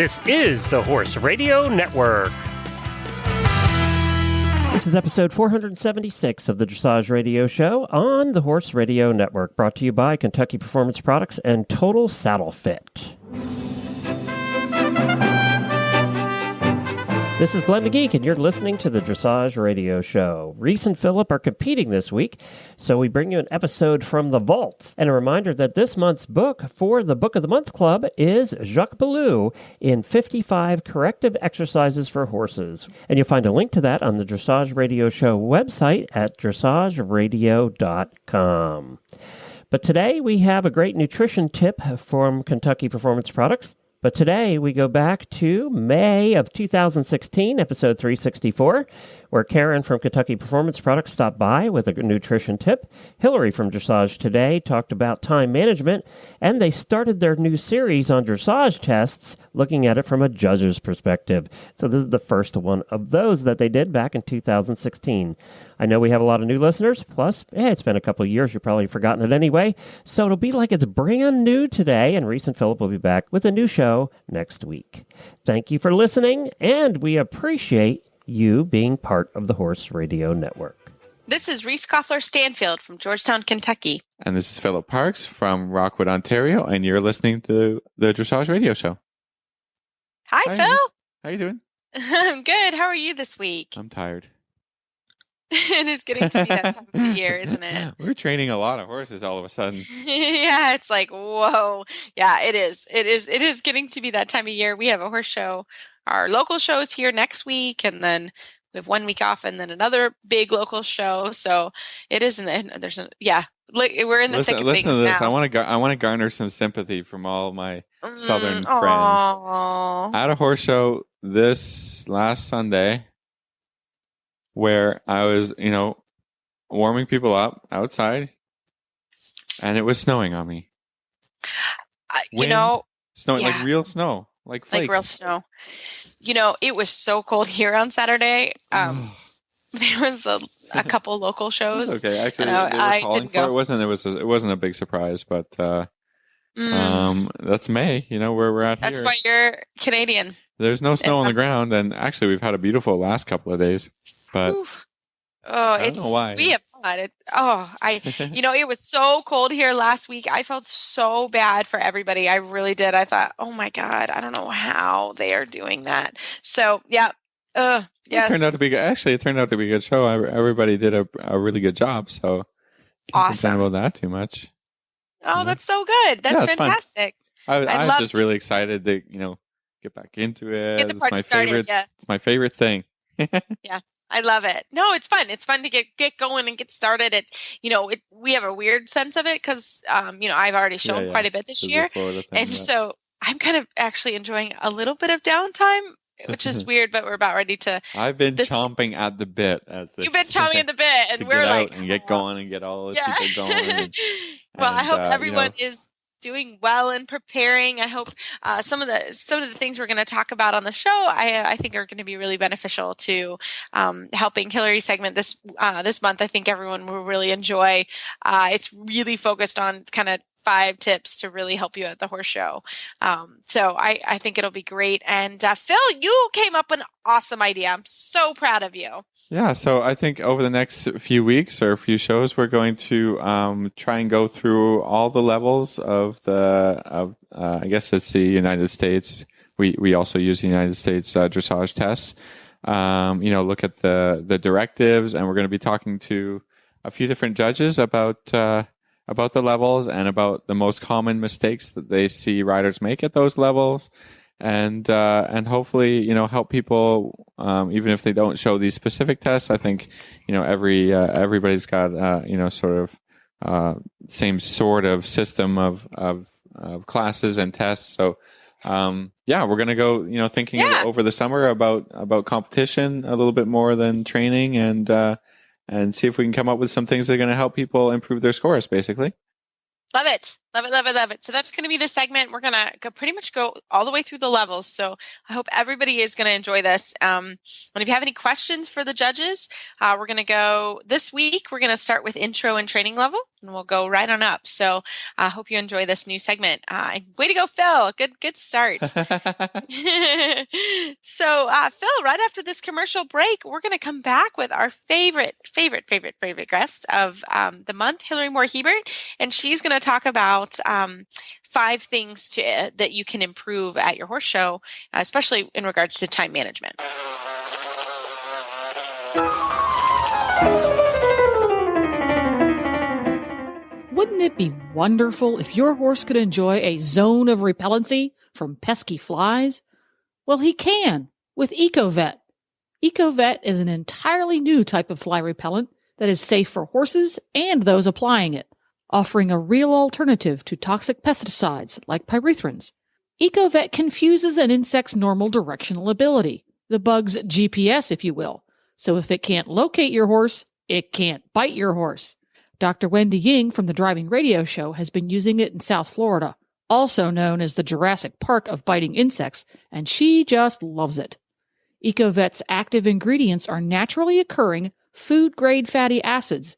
This is the Horse Radio Network. This is episode 476 of the Dressage Radio Show on the Horse Radio Network, brought to you by Kentucky Performance Products and Total Saddle Fit. This is Glenn the Geek, and you're listening to the Dressage Radio Show. Reese and Phillip are competing this week, so we bring you an episode from the vaults. And a reminder that this month's book for the Book of the Month Club is Jacques Ballou in 55 Corrective Exercises for Horses. And you'll find a link to that on the Dressage Radio Show website at dressageradio.com. But today we have a great nutrition tip from Kentucky Performance Products. But today we go back to May of 2016, episode 364, where Karen from Kentucky Performance Products stopped by with a nutrition tip. Hillary from Dressage Today talked about time management, and they started their new series on dressage tests, looking at it from a judge's perspective. So this is the first one of those that they did back in 2016. I know we have a lot of new listeners, plus, it's been a couple of years, you've probably forgotten it anyway, so it'll be like it's brand new today, and Reese and Phillip will be back with a new show next week. Thank you for listening, and we appreciate you being part of the Horse Radio Network. This is Reese Koffler-Stanfield from Georgetown, Kentucky. And this is Phillip Parks from Rockwood, Ontario, and you're listening to the Dressage Radio Show. Hi, Phil. Reese. How you doing? I'm good. How are you this week? I'm tired. It is getting to be that time of the year, isn't it? We're training a lot of horses all of a sudden. Yeah, it's like, whoa. Yeah, it is. It is getting to be that time of year. We have a horse show. Our local show is here next week, and then we have 1 week off, and then another big local show. So it is. We're in the thick of things listen to this. now. I want to garner some sympathy from all my Southern friends. Aww. At a horse show this last Sunday, where I was, warming people up outside, and it was snowing on me. Snow, like real snow, like flakes. Like real snow. It was so cold here on Saturday. There was a couple local shows. It's okay, actually, I didn't go. It wasn't a big surprise, but that's May. Where we're at here. That's why you're Canadian. There's no snow on the ground, and actually, we've had a beautiful last couple of days. But I don't know why. We have not. It was so cold here last week. I felt so bad for everybody. I really did. I thought, oh my God, I don't know how they are doing that. So yeah. Yes. It turned out to be good. Actually, it turned out to be a good show. Everybody did a really good job. So awesome. Can't complain about that too much. Oh, that's so good. That's fantastic. I was just really excited to get back into it. Get the party started. Yeah. It's my favorite thing. Yeah. I love it. No, it's fun. It's fun to get going and get started. We have a weird sense of it because, I've already shown quite a bit this year. So I'm kind of actually enjoying a little bit of downtime, which is weird, but we're about ready to. I've been chomping at the bit. You've been chomping at the bit, and we're like. And get going and get all the people going. I hope everyone is doing well and preparing. I hope some of the things we're going to talk about on the show, I think are going to be really beneficial to helping Hillary's segment this month. I think everyone will really enjoy. It's really focused on kind of 5 tips to really help you at the horse show. So I think it'll be great. And Phil, you came up with an awesome idea. I'm so proud of you. Yeah, so I think over the next few weeks or a few shows, we're going to try and go through all the levels of I guess it's the United States. We also use the United States dressage tests. Look at the directives, and we're going to be talking to a few different judges about the levels and about the most common mistakes that they see riders make at those levels. And hopefully, help people, even if they don't show these specific tests. I think, everybody's got, same sort of system of classes and tests. So, we're going to go, thinking over the summer about competition a little bit more than training and see if we can come up with some things that are going to help people improve their scores, basically. Love it. Love it, love it, love it. So that's going to be the segment. We're going to pretty much go all the way through the levels. So I hope everybody is going to enjoy this. And if you have any questions for the judges, we're going to go this week. We're going to start with intro and training level. and we'll go right on up. So I hope you enjoy this new segment. Way to go, Phil. Good start. So Phil, right after this commercial break, we're going to come back with our favorite guest of the month, Hillary Moore Hebert, and she's going to talk about 5 things that you can improve at your horse show, especially in regards to time management. Wouldn't it be wonderful if your horse could enjoy a zone of repellency from pesky flies? Well, he can with EcoVet. EcoVet is an entirely new type of fly repellent that is safe for horses and those applying it, offering a real alternative to toxic pesticides like pyrethrins. EcoVet confuses an insect's normal directional ability, the bug's GPS, if you will. So if it can't locate your horse, it can't bite your horse. Dr. Wendy Ying from the Driving Radio Show has been using it in South Florida, also known as the Jurassic Park of biting insects, and she just loves it. EcoVet's active ingredients are naturally occurring food-grade fatty acids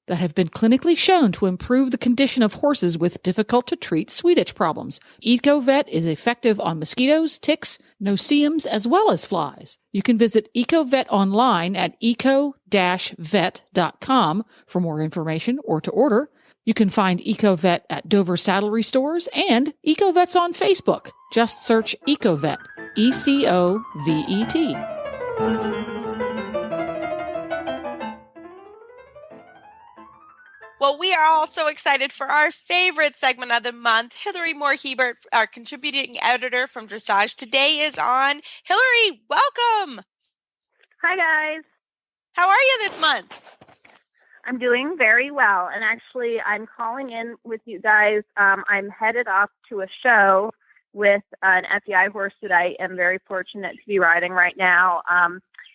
that have been clinically shown to improve the condition of horses with difficult-to-treat sweet itch problems. EcoVet is effective on mosquitoes, ticks, no-see-ums, as well as flies. You can visit EcoVet online at eco-vet.com for more information or to order. You can find EcoVet at Dover Saddlery Stores and EcoVet's on Facebook. Just search EcoVet, ECOVET. Well, we are all so excited for our favorite segment of the month. Hillary Moore Hebert, our contributing editor from Dressage, today is on. Hillary, welcome. Hi, guys. How are you this month? I'm doing very well. And actually, I'm calling in with you guys. I'm headed off to a show with an FEI horse that I am very fortunate to be riding right now.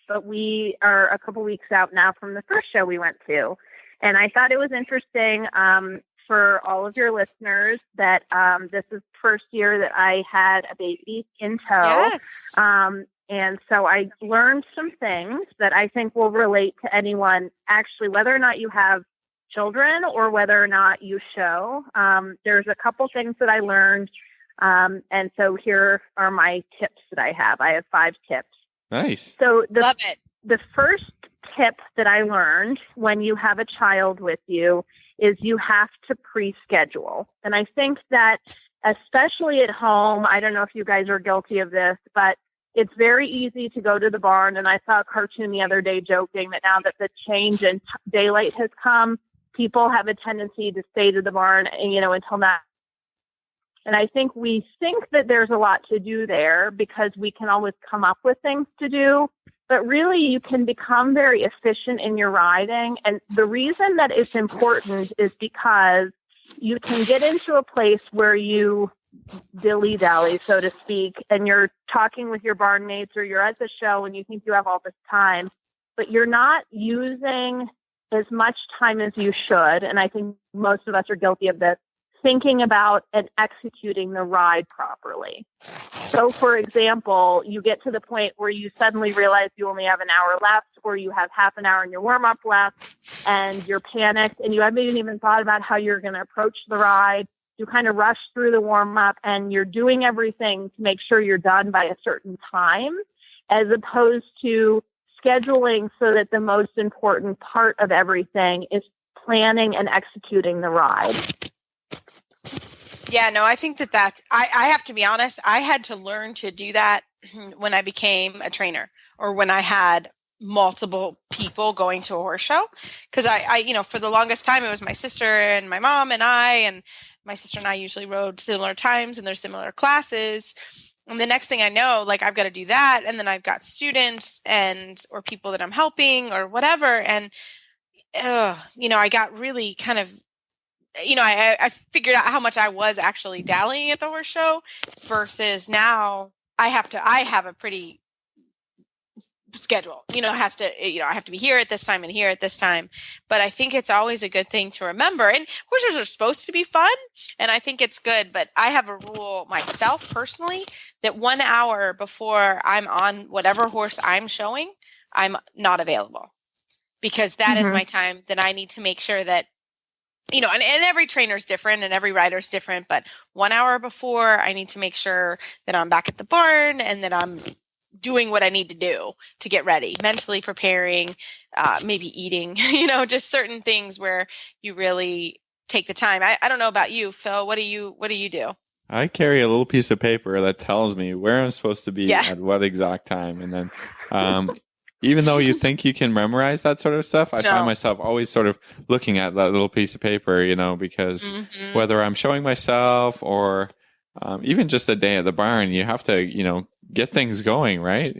But we are a couple weeks out now from the first show we went to. And I thought it was interesting for all of your listeners that this is the first year that I had a baby in tow. Yes. And so I learned some things that I think will relate to anyone, actually, whether or not you have children or whether or not you show. There's a couple things that I learned. And so here are my tips that I have. I have 5 tips. Nice. So Love it. The first tip that I learned when you have a child with you is you have to pre-schedule. And I think that especially at home, I don't know if you guys are guilty of this, but it's very easy to go to the barn. And I saw a cartoon the other day joking that now that the change in daylight has come, people have a tendency to stay to the barn, until now. And I think we think that there's a lot to do there because we can always come up with things to do. But really, you can become very efficient in your riding. And the reason that it's important is because you can get into a place where you dilly-dally, so to speak, and you're talking with your barn mates or you're at the show and you think you have all this time, but you're not using as much time as you should. And I think most of us are guilty of this, thinking about and executing the ride properly. So, for example, you get to the point where you suddenly realize you only have an hour left or you have half an hour in your warm-up left and you're panicked and you haven't even thought about how you're going to approach the ride. You kind of rush through the warm-up and you're doing everything to make sure you're done by a certain time, as opposed to scheduling so that the most important part of everything is planning and executing the ride. Yeah, no, I think that's, I have to be honest, I had to learn to do that when I became a trainer or when I had multiple people going to a horse show. Because I for the longest time, it was my sister and my mom and my sister and I usually rode similar times and there's similar classes. And the next thing I know, like I've got to do that. And then I've got students or people that I'm helping or whatever. And, I got really kind of, I figured out how much I was actually dallying at the horse show versus now I have a pretty schedule, I have to be here at this time and here at this time. But I think it's always a good thing to remember. And horses are supposed to be fun. And I think it's good. But I have a rule myself personally that 1 hour before I'm on whatever horse I'm showing, I'm not available. Because that is my time that I need to make sure that and every trainer is different and every rider is different, but 1 hour before, I need to make sure that I'm back at the barn and that I'm doing what I need to do to get ready, mentally preparing, maybe eating, just certain things where you really take the time. I don't know about you, Phil. What do you do? I carry a little piece of paper that tells me where I'm supposed to be at what exact time. And then, even though you think you can memorize that sort of stuff, I find myself always sort of looking at that little piece of paper, because whether I'm showing myself or even just a day at the barn, you have to, get things going, right?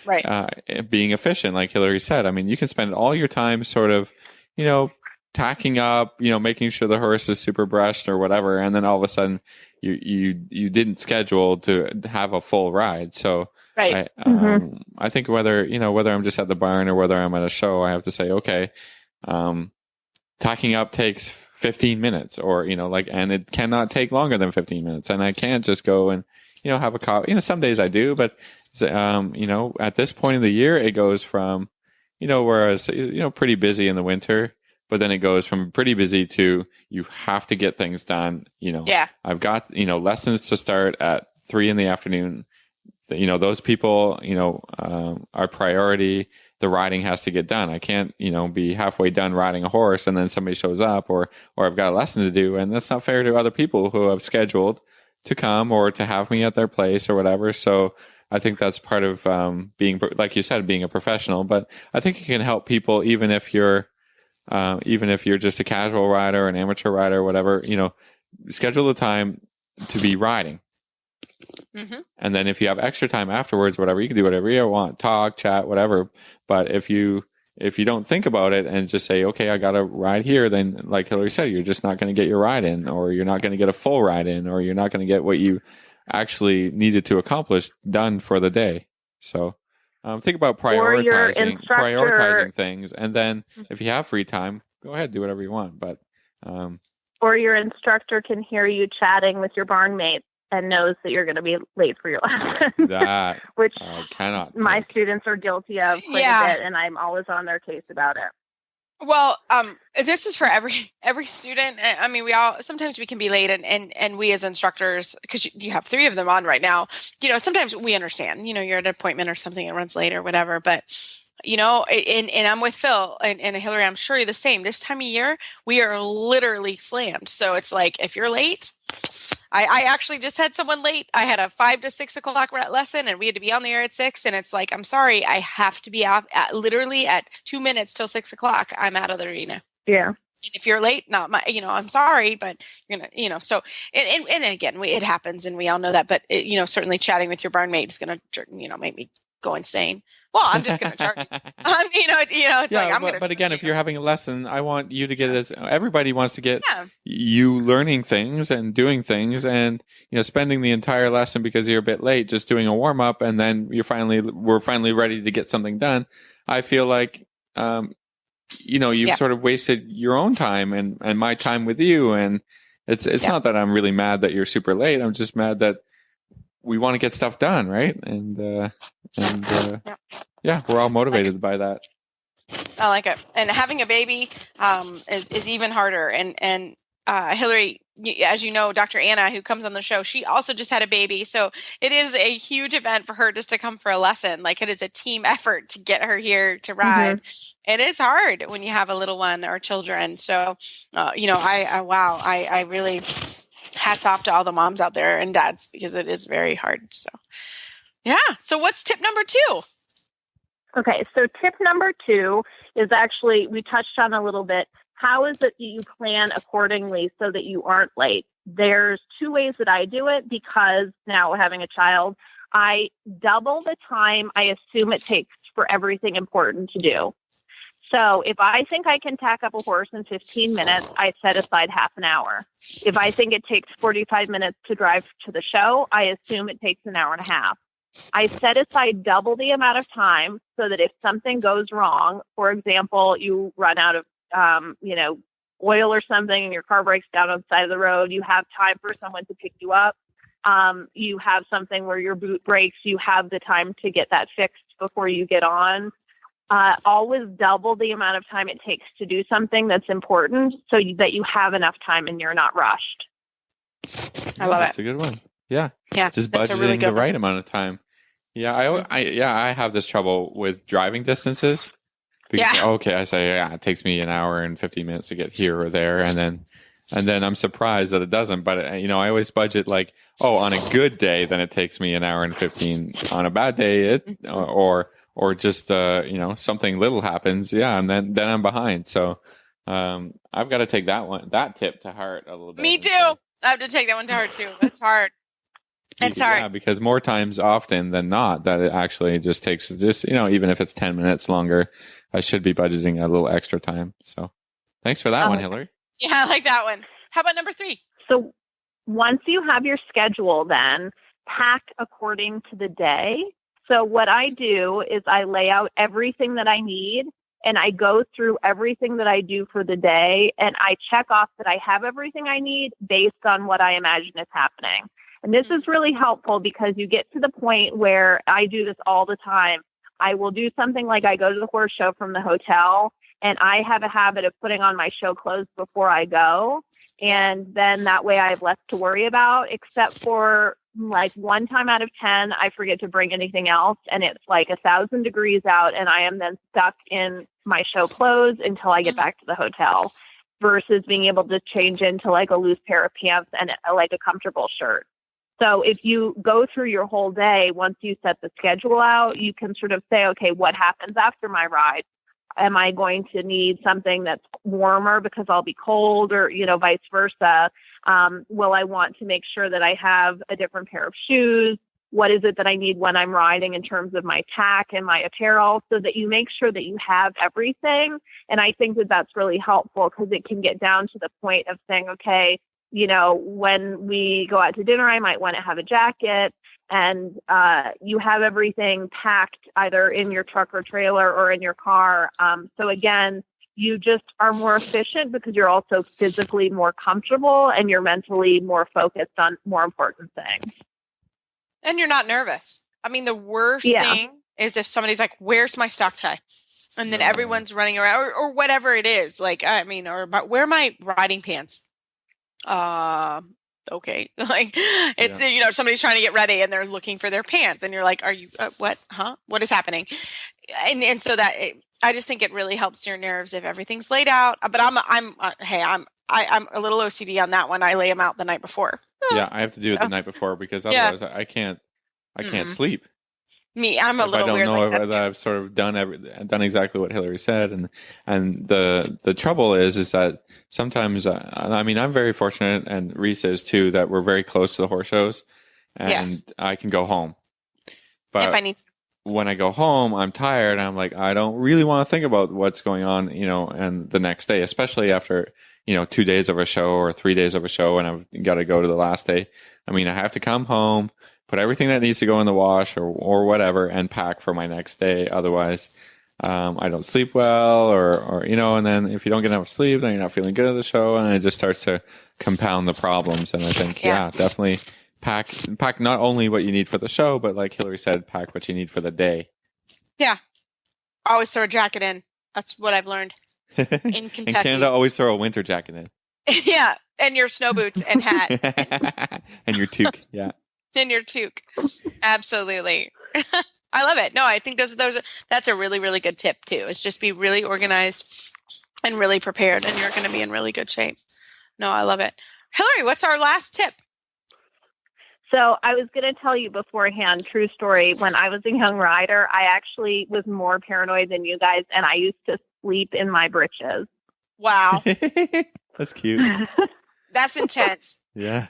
Right. Being efficient, like Hillary said. I mean, you can spend all your time sort of, tacking up, making sure the horse is super brushed or whatever. And then all of a sudden you didn't schedule to have a full ride. So right. I think whether I'm just at the barn or whether I'm at a show, I have to say, okay, tacking up takes 15 minutes or, and it cannot take longer than 15 minutes. And I can't just go and, have a coffee. Some days I do, but, at this point of the year, it goes from, whereas, pretty busy in the winter, but then it goes from pretty busy to you have to get things done. I've got, lessons to start at 3 p.m. Those people, are priority. The riding has to get done. I can't, be halfway done riding a horse and then somebody shows up or I've got a lesson to do. And that's not fair to other people who have scheduled to come or to have me at their place or whatever. So I think that's part of being, like you said, being a professional. But I think it can help people even if you're just a casual rider, an amateur rider, or whatever, schedule the time to be riding. Mm-hmm. And then if you have extra time afterwards, whatever, you can do whatever you want, talk, chat, whatever. But if you don't think about it and just say, okay, I got to ride here, then like Hillary said, you're just not going to get your ride in, or you're not going to get a full ride in, or you're not going to get what you actually needed to accomplish done for the day. So think about prioritizing things. And then if you have free time, go ahead, do whatever you want. But or your instructor can hear you chatting with your barn mates and knows that you're going to be late for your lesson. That which I cannot my take. students are guilty of quite a bit, and I'm always on their case about it. Well, this is for every student. I mean, sometimes we can be late and we as instructors, because you have 3 of them on right now, sometimes we understand, you're at an appointment or something, it runs late or whatever, but and I'm with Phil and Hillary, I'm sure you're the same. This time of year, we are literally slammed. So it's like, if you're late, I actually just had someone late. I had a 5 to 6 o'clock lesson and we had to be on the air at 6. And it's like, I'm sorry, I have to be out literally at 2 minutes till 6 o'clock. I'm out of the arena. Yeah. And if you're late, I'm sorry, but you're going to, so, and again, it happens and we all know that, but certainly chatting with your barn mate is going to, make me go insane. Well, I'm just going to charge you. It's like, I'm going to. But again, if you're having a lesson, I want you to get it. Everybody wants to get you learning things and doing things, and spending the entire lesson because you're a bit late, just doing a warm up, and then we're finally ready to get something done. I feel like, you've sort of wasted your own time and my time with you, and it's not that I'm really mad that you're super late. I'm just mad that we want to get stuff done, right? And we're all motivated by that. I like it. And having a baby is even harder. And Hillary, as you know, Dr. Anna, who comes on the show, she also just had a baby. So it is a huge event for her just to come for a lesson. Like, it is a team effort to get her here to ride. Mm-hmm. It is hard when you have a little one or children. So, I really hats off to all the moms out there and dads, because it is very hard. So, yeah. So what's tip number 2? Okay. So tip number 2 is actually, we touched on a little bit. How is it that you plan accordingly so that you aren't late? There's 2 ways that I do it, because now having a child, I double the time I assume it takes for everything important to do. So if I think I can tack up a horse in 15 minutes, I set aside half an hour. If I think it takes 45 minutes to drive to the show, I assume it takes an hour and a half. I set aside double the amount of time so that if something goes wrong, for example, you run out of, oil or something and your car breaks down on the side of the road, you have time for someone to pick you up. You have something where your boot breaks, you have the time to get that fixed before you get on. always double the amount of time it takes to do something that's important so that you have enough time and you're not rushed. I love That's a good one. Yeah. Yeah. Just that's a budgeting really good the right amount of time. Yeah. I have this trouble with driving distances. Because, I say, it takes me an hour and 15 minutes to get here or there. And then I'm surprised that it doesn't. But, I always budget like, on a good day, then it takes me an hour and 15. On a bad day, or just, something little happens. Yeah. And then I'm behind. So, I've got to take that tip to heart a little bit. Me too. I have to take that one to heart too. That's hard. It's hard. Yeah, because more times often than not, that it actually just takes even if it's 10 minutes longer, I should be budgeting a little extra time. So thanks for that one, Hillary. Yeah, I like that one. How about number 3? So once you have your schedule, then pack according to the day. So what I do is I lay out everything that I need and I go through everything that I do for the day and I check off that I have everything I need based on what I imagine is happening. And this is really helpful because you get to the point where I do this all the time. I will do something like I go to the horse show from the hotel and I have a habit of putting on my show clothes before I go. And then that way I have less to worry about, except for like 1 time out of 10, I forget to bring anything else. And it's like 1,000 degrees out and I am then stuck in my show clothes until I get back to the hotel versus being able to change into like a loose pair of pants and like a comfortable shirt. So if you go through your whole day, once you set the schedule out, you can sort of say, okay, what happens after my ride? Am I going to need something that's warmer because I'll be cold or, vice versa? Will I want to make sure that I have a different pair of shoes? What is it that I need when I'm riding in terms of my tack and my apparel so that you make sure that you have everything? And I think that that's really helpful because it can get down to the point of saying, okay, when we go out to dinner, I might want to have a jacket and you have everything packed either in your truck or trailer or in your car. So again, you just are more efficient because you're also physically more comfortable and you're mentally more focused on more important things. And you're not nervous. I mean, the worst thing is if somebody's like, where's my sock tie? And then everyone's running around or whatever it is. Like, where are my riding pants? Okay. Like it's, somebody's trying to get ready and they're looking for their pants and you're like, are you, what, what is happening? And so that, I just think it really helps your nerves if everything's laid out, but I'm a little OCD on that one. I lay them out the night before. Yeah. I have to do it the night before because otherwise I can't sleep. I'm a little weird like that. I've sort of done exactly what Hillary said, and the trouble is that sometimes I'm very fortunate, and Reese is too, that we're very close to the horse shows, and I can go home. But if I need to. When I go home, I'm tired. I'm like, I don't really want to think about what's going on, and the next day, especially after 2 days of a show or 3 days of a show, and I've got to go to the last day. I have to come home, put everything that needs to go in the wash or whatever and pack for my next day. Otherwise, I don't sleep well or, and then if you don't get enough sleep, then you're not feeling good at the show and it just starts to compound the problems. And I think, definitely pack not only what you need for the show, but like Hillary said, pack what you need for the day. Yeah. Always throw a jacket in. That's what I've learned in Kentucky. In Canada, always throw a winter jacket in. Yeah. And your snow boots and hat. And your toque. Yeah. In your toque. Absolutely. I love it. No, I think that's a really, really good tip too. Is just be really organized and really prepared and you're going to be in really good shape. No, I love it. Hillary, what's our last tip? So I was going to tell you beforehand, true story. When I was a young rider, I actually was more paranoid than you guys. And I used to sleep in my britches. Wow. That's cute. That's intense. Yeah.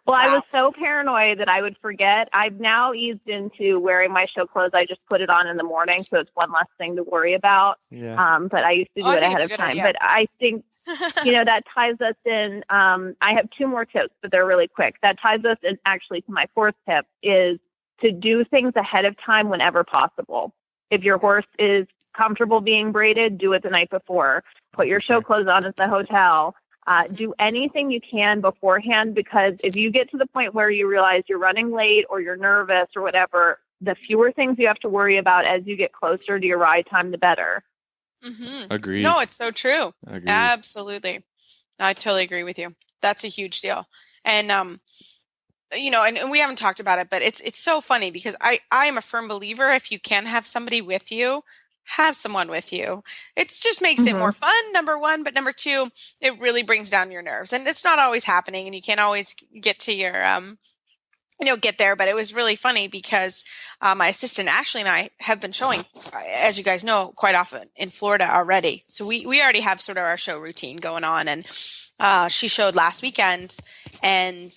Well, wow. I was so paranoid that I would forget. I've now eased into wearing my show clothes. I just put it on in the morning, so it's one less thing to worry about. Yeah. But I used to do it ahead of time. Idea. But I think, that ties us in. I have 2 more tips, but they're really quick. That ties us in actually to my 4th tip is to do things ahead of time whenever possible. If your horse is comfortable being braided, do it the night before. Put your show clothes on at the hotel. Do anything you can beforehand, because if you get to the point where you realize you're running late or you're nervous or whatever, the fewer things you have to worry about as you get closer to your ride time, the better. Mm-hmm. Agreed. No, it's so true. Agreed. Absolutely. I totally agree with you. That's a huge deal. And, and we haven't talked about it, but it's so funny because I am a firm believer, if you can have somebody with you, have someone with you. It just makes it more fun, number one, but number two, it really brings down your nerves. And it's not always happening, and you can't always get to your, get there. But it was really funny because my assistant Ashley and I have been showing, as you guys know, quite often in Florida already. So we already have sort of our show routine going on. And she showed last weekend, and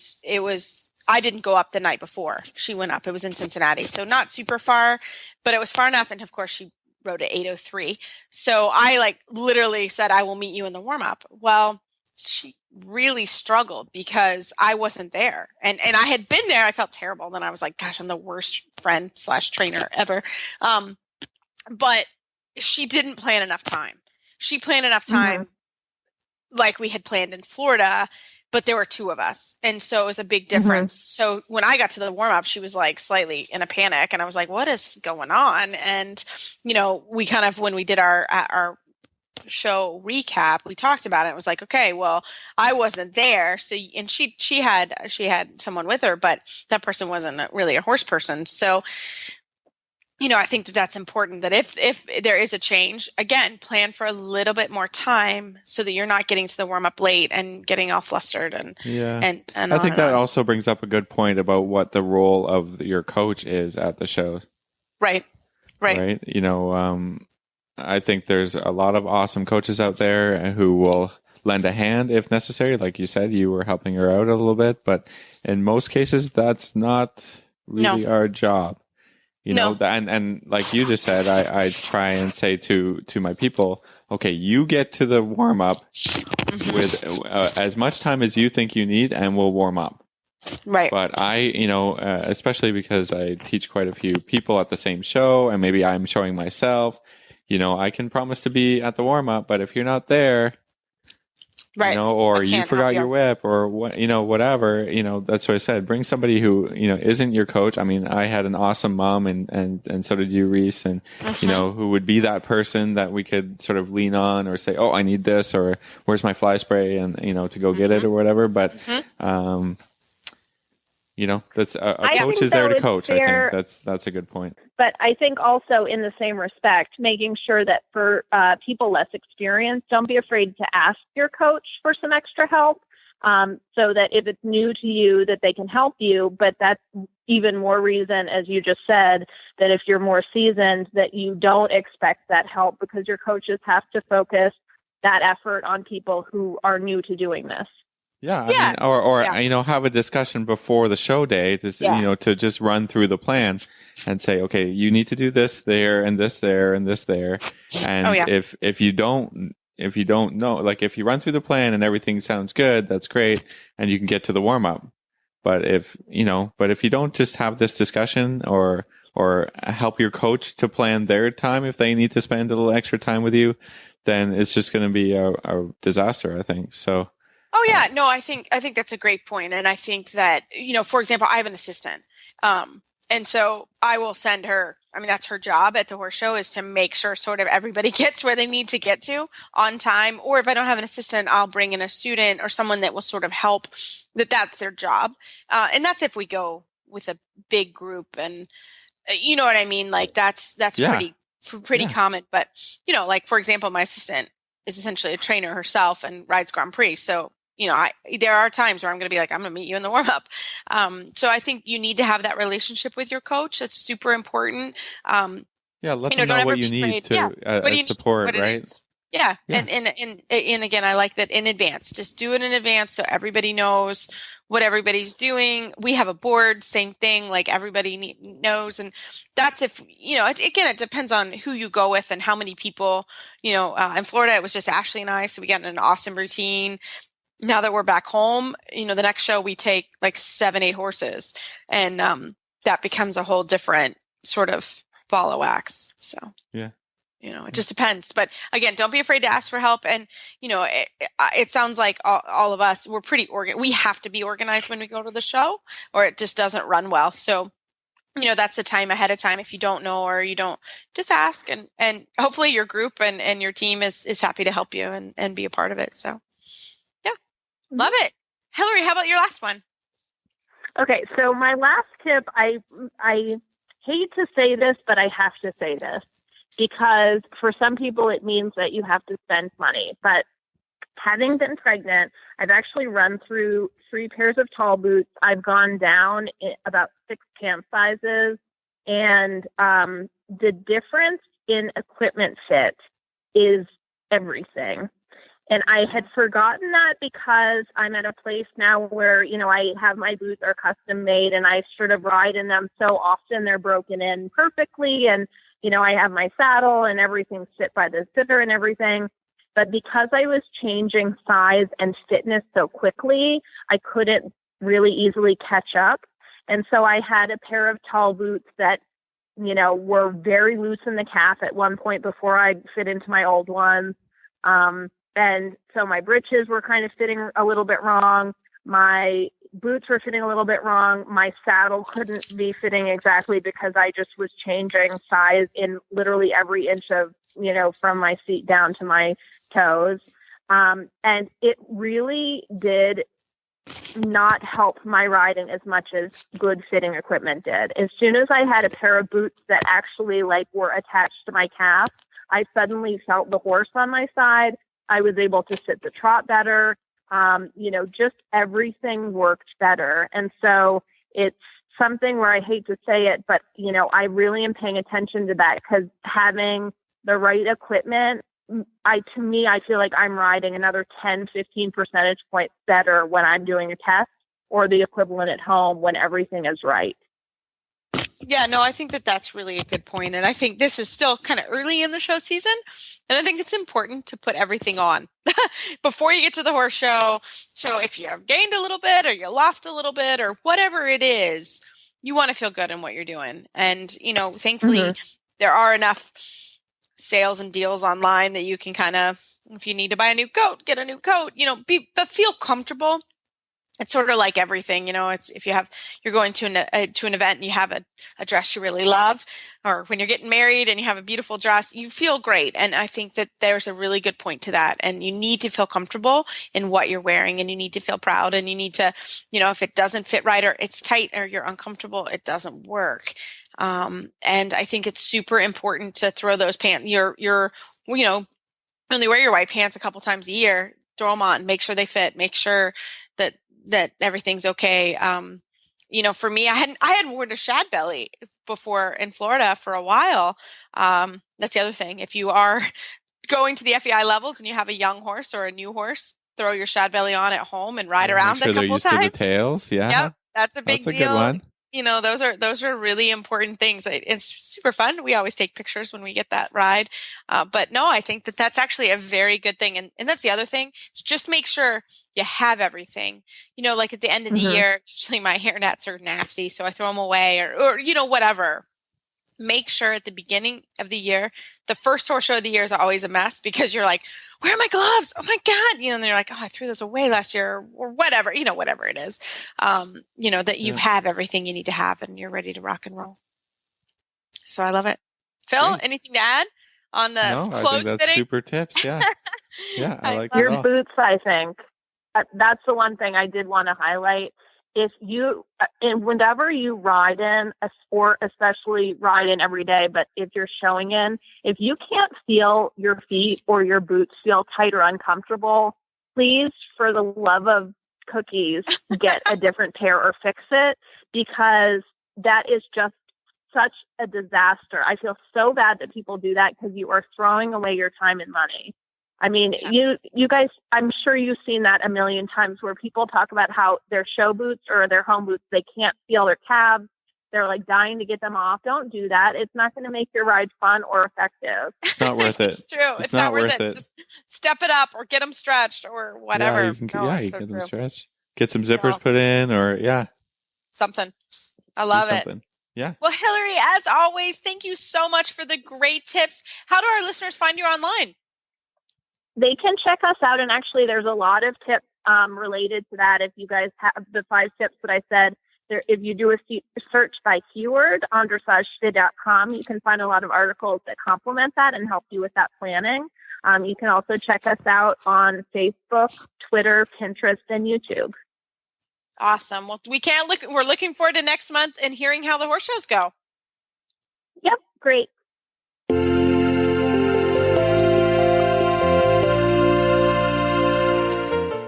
I didn't go up the night before she went up. It was in Cincinnati, so not super far, but it was far enough. And of course, she rode at 8:03. So I literally said, I will meet you in the warm up. Well, she really struggled because I wasn't there. And I had been there. I felt terrible. Then I was like, gosh, I'm the worst friend / trainer ever. But she didn't plan enough time. She planned enough time like we had planned in Florida, but there were two of us. And so it was a big difference. So when I got to the warm up, she was slightly in a panic, and I was like, what is going on? And, we kind of, when we did our show recap, we talked about it. It was like, okay, well, I wasn't there. So, and she had someone with her, but that person wasn't really a horse person. So, I think that that's important, that if there is a change, again, plan for a little bit more time so that you're not getting to the warm up late and getting all flustered. And I think that also brings up a good point about what the role of your coach is at the shows. Right. I think there's a lot of awesome coaches out there who will lend a hand if necessary. Like you said, you were helping her out a little bit, but in most cases, that's not really our job. And like you just said, I try and say to my people, okay, you get to the warm up with as much time as you think you need, and we'll warm up. Right. But especially because I teach quite a few people at the same show, and maybe I'm showing myself, I can promise to be at the warm up, but if you're not there, right, or you forgot your whip, or what, whatever, that's what I said. Bring somebody who, isn't your coach. I mean, I had an awesome mom, and so did you, Reese, and, who would be that person that we could sort of lean on or say, oh, I need this, or where's my fly spray, and, to go get it or whatever. But, that's a coach is there to coach. I think that's a good point. But I think also, in the same respect, making sure that for people less experienced, don't be afraid to ask your coach for some extra help, so that if it's new to you, that they can help you. But that's even more reason, as you just said, that if you're more seasoned, that you don't expect that help, because your coaches have to focus that effort on people who are new to doing this. Yeah, I mean, have a discussion before the show day, to just run through the plan and say, okay, you need to do this there and this there and this there. And if you don't know, if you run through the plan and everything sounds good, that's great, and you can get to the warm up. But if you don't just have this discussion or help your coach to plan their time, if they need to spend a little extra time with you, then it's just going to be a disaster, I think. So. Oh yeah, no, I think that's a great point. And I think that, for example, I have an assistant. And so I will send her, that's her job at the horse show, is to make sure sort of everybody gets where they need to get to on time. Or if I don't have an assistant, I'll bring in a student or someone that will sort of help, that's their job. And that's if we go with a big group, and you know what I mean? That's pretty common. But, for example, my assistant is essentially a trainer herself and rides Grand Prix. So, there are times where I'm going to be like, I'm going to meet you in the warm up. So I think you need to have that relationship with your coach. That's super important. Let them know what you need to support, right? Yeah. And again, I like that in advance. Just do it in advance so everybody knows what everybody's doing. We have a board, same thing, everybody knows. And that's if, it depends on who you go with and how many people, in Florida, it was just Ashley and I, so we got an awesome routine. Now that we're back home, the next show we take 7-8 horses, and that becomes a whole different sort of ball of wax. So, it just depends. But again, don't be afraid to ask for help. And, it sounds like all of us, we're pretty we have to be organized when we go to the show, or it just doesn't run well. So that's the time ahead of time. If you don't know or you don't, just ask, and hopefully your group and your team is happy to help you and be a part of it. So yeah, love it. Hillary, how about your last one? Okay, so my last tip, I hate to say this, but I have to say this because for some people it means that you have to spend money. But having been pregnant, I've actually run through 3 pairs of tall boots. I've gone down about 6 pant sizes, and the difference in equipment fit is everything. And I had forgotten that because I'm at a place now where, I have my boots are custom made and I sort of ride in them so often they're broken in perfectly. And, I have my saddle and everything's fit by the sitter and everything. But because I was changing size and fitness so quickly, I couldn't really easily catch up. And so I had a pair of tall boots that, were very loose in the calf at one point before I fit into my old ones. And so my breeches were kind of fitting a little bit wrong. My boots were fitting a little bit wrong. My saddle couldn't be fitting exactly because I just was changing size in literally every inch of, from my feet down to my toes. And it really did not help my riding as much as good fitting equipment did. As soon as I had a pair of boots that actually were attached to my calf, I suddenly felt the horse on my side. I was able to sit the trot better. Just everything worked better. And so it's something where I hate to say it, but, I really am paying attention to that because having the right equipment, I feel like I'm riding another 10, 15 percentage points better when I'm doing a test or the equivalent at home when everything is right. Yeah, no, I think that's really a good point. And I think this is still kind of early in the show season. And I think it's important to put everything on before you get to the horse show. So if you have gained a little bit or you lost a little bit or whatever it is, you want to feel good in what you're doing. And, thankfully there are enough sales and deals online that you can kind of, if you need to buy a new coat, get a new coat, but feel comfortable. It's sort of like everything, it's if you're going to an event and you have a dress you really love, or when you're getting married and you have a beautiful dress, you feel great. And I think that there's a really good point to that. And you need to feel comfortable in what you're wearing, and you need to feel proud, and you need to, if it doesn't fit right or it's tight or you're uncomfortable, it doesn't work. And I think it's super important to throw those pants, only wear your white pants a couple times a year, throw them on, make sure they fit, make sure that everything's okay. For me, I hadn't worn a shad belly before in Florida for a while. That's the other thing. If you are going to the FEI levels and you have a young horse or a new horse, throw your shad belly on at home and ride around a couple times. To the tails. Yeah. Yep, that's a big deal. Good one. Those are really important things. It's super fun. We always take pictures when we get that ride. But no, I think that's actually a very good thing. And that's the other thing. Just make sure you have everything. Like at the end of the year, usually my hair nets are nasty, so I throw them away or whatever. Make sure at the beginning of the year, the first horse show of the year is always a mess because you're like, where are my gloves? Oh my God. And they're like, oh, I threw those away last year or whatever, whatever it is, that you have everything you need to have and you're ready to rock and roll. So I love it. Phil, Great. anything to add on the clothes I think that's fitting? super tips. Yeah. Yeah. I like your it all. boots. I think that's the one thing I did want to highlight. If you, whenever you ride in a sport, especially ride in every day, but if you're showing in, if you can't feel your feet or your boots feel tight or uncomfortable, please, for the love of cookies, get a different pair or fix it, because that is just such a disaster. I feel so bad that people do that because you are throwing away your time and money. I mean, you guys, I'm sure you've seen that a million times where people talk about how their show boots or their home boots, they can't feel their calves. They're like dying to get them off. Don't do that. It's not going to make your ride fun or effective. It's not worth it. It's true. It's not worth it. Just step it up or get them stretched or whatever. Yeah, you can get them stretched. Get some zippers put in or something. I love it. Yeah. Well, Hillary, as always, thank you so much for the great tips. How do our listeners find you online? They can check us out. And actually, there's a lot of tips related to that. If you guys have the 5 tips that I said, if you do a search by keyword on dressagetoday.com, you can find a lot of articles that complement that and help you with that planning. You can also check us out on Facebook, Twitter, Pinterest, and YouTube. Awesome. Well, we're looking forward to next month and hearing how the horse shows go. Yep, great.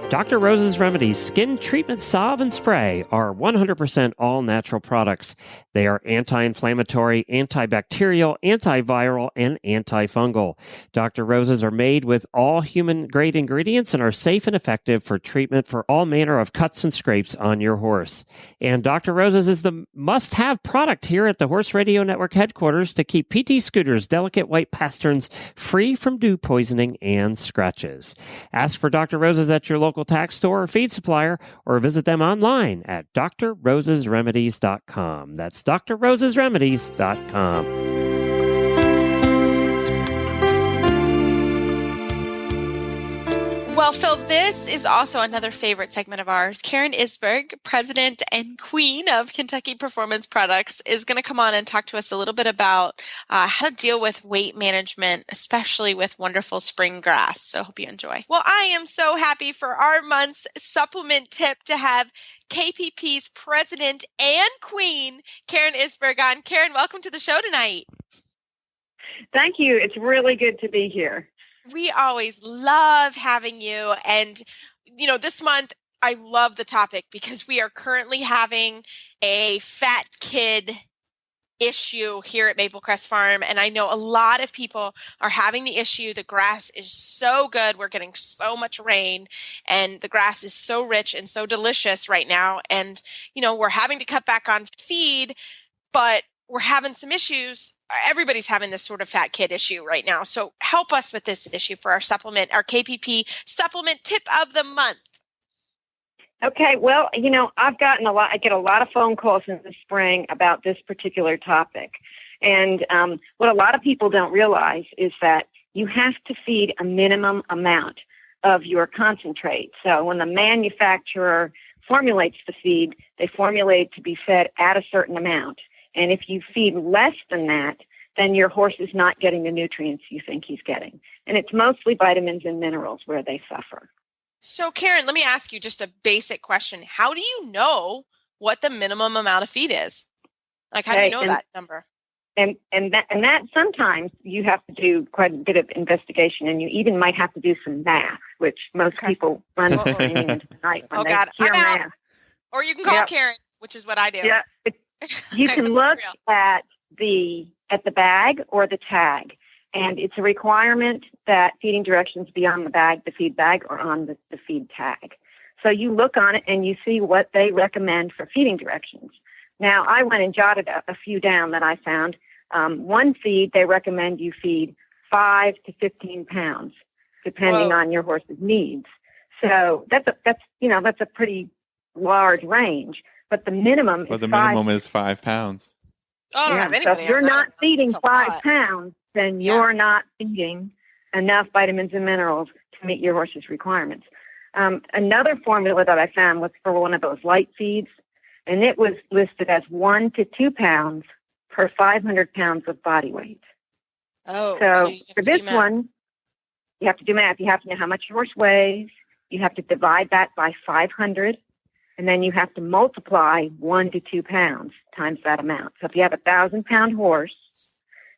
Dr. Rose's Remedies Skin Treatment Salve and Spray are 100% all-natural products. They are anti-inflammatory, antibacterial, antiviral, and antifungal. Dr. Rose's are made with all human-grade ingredients and are safe and effective for treatment for all manner of cuts and scrapes on your horse. And Dr. Rose's is the must-have product here at the Horse Radio Network headquarters to keep PT Scooter's delicate white pasterns free from dew poisoning and scratches. Ask for Dr. Rose's at your local tack store or feed supplier, or visit them online at drrosesremedies.com. That's drrosesremedies.com. Well, Phil, this is also another favorite segment of ours. Karen Isberg, president and queen of Kentucky Performance Products, is going to come on and talk to us a little bit about how to deal with weight management, especially with wonderful spring grass. So I hope you enjoy. Well, I am so happy for our month's supplement tip to have KPP's president and queen, Karen Isberg, on. Karen, welcome to the show tonight. Thank you. It's really good to be here. We always love having you. And, this month, I love the topic because we are currently having a fat kid issue here at Maple Crest Farm. And I know a lot of people are having the issue. The grass is so good. We're getting so much rain and the grass is so rich and so delicious right now. And, we're having to cut back on feed, but we're having some issues. Everybody's having this sort of fat kid issue right now. So help us with this issue for our supplement, our KPP supplement tip of the month. Okay. Well, I get a lot of phone calls in the spring about this particular topic. And what a lot of people don't realize is that you have to feed a minimum amount of your concentrate. So when the manufacturer formulates the feed, they formulate to be fed at a certain amount. And if you feed less than that, then your horse is not getting the nutrients you think he's getting. And it's mostly vitamins and minerals where they suffer. So, Karen, let me ask you just a basic question. How do you know what the minimum amount of feed is? Like, how do you know that number? And that sometimes you have to do quite a bit of investigation, and you even might have to do some math, which most people run into the night when they hear math. Or you can call Karen, which is what I do. Yeah. You can look at the bag or the tag, and it's a requirement that feeding directions be on the bag, the feed bag, or on the feed tag. So you look on it and you see what they recommend for feeding directions. Now, I went and jotted a few down that I found. One feed, they recommend you feed 5 to 15 pounds, depending on your horse's needs. So that's a pretty large range. But the minimum is 5 pounds. Oh, I don't have anybody. So if you're not feeding 5 pounds, then you're not feeding enough vitamins and minerals to meet your horse's requirements. Another formula that I found was for one of those light feeds, and it was listed as 1 to 2 pounds per 500 pounds of body weight. Oh, so for this one, you have to do math. You have to know how much your horse weighs. You have to divide that by 500. And then you have to multiply 1 to 2 pounds times that amount. So if you have a 1,000-pound horse,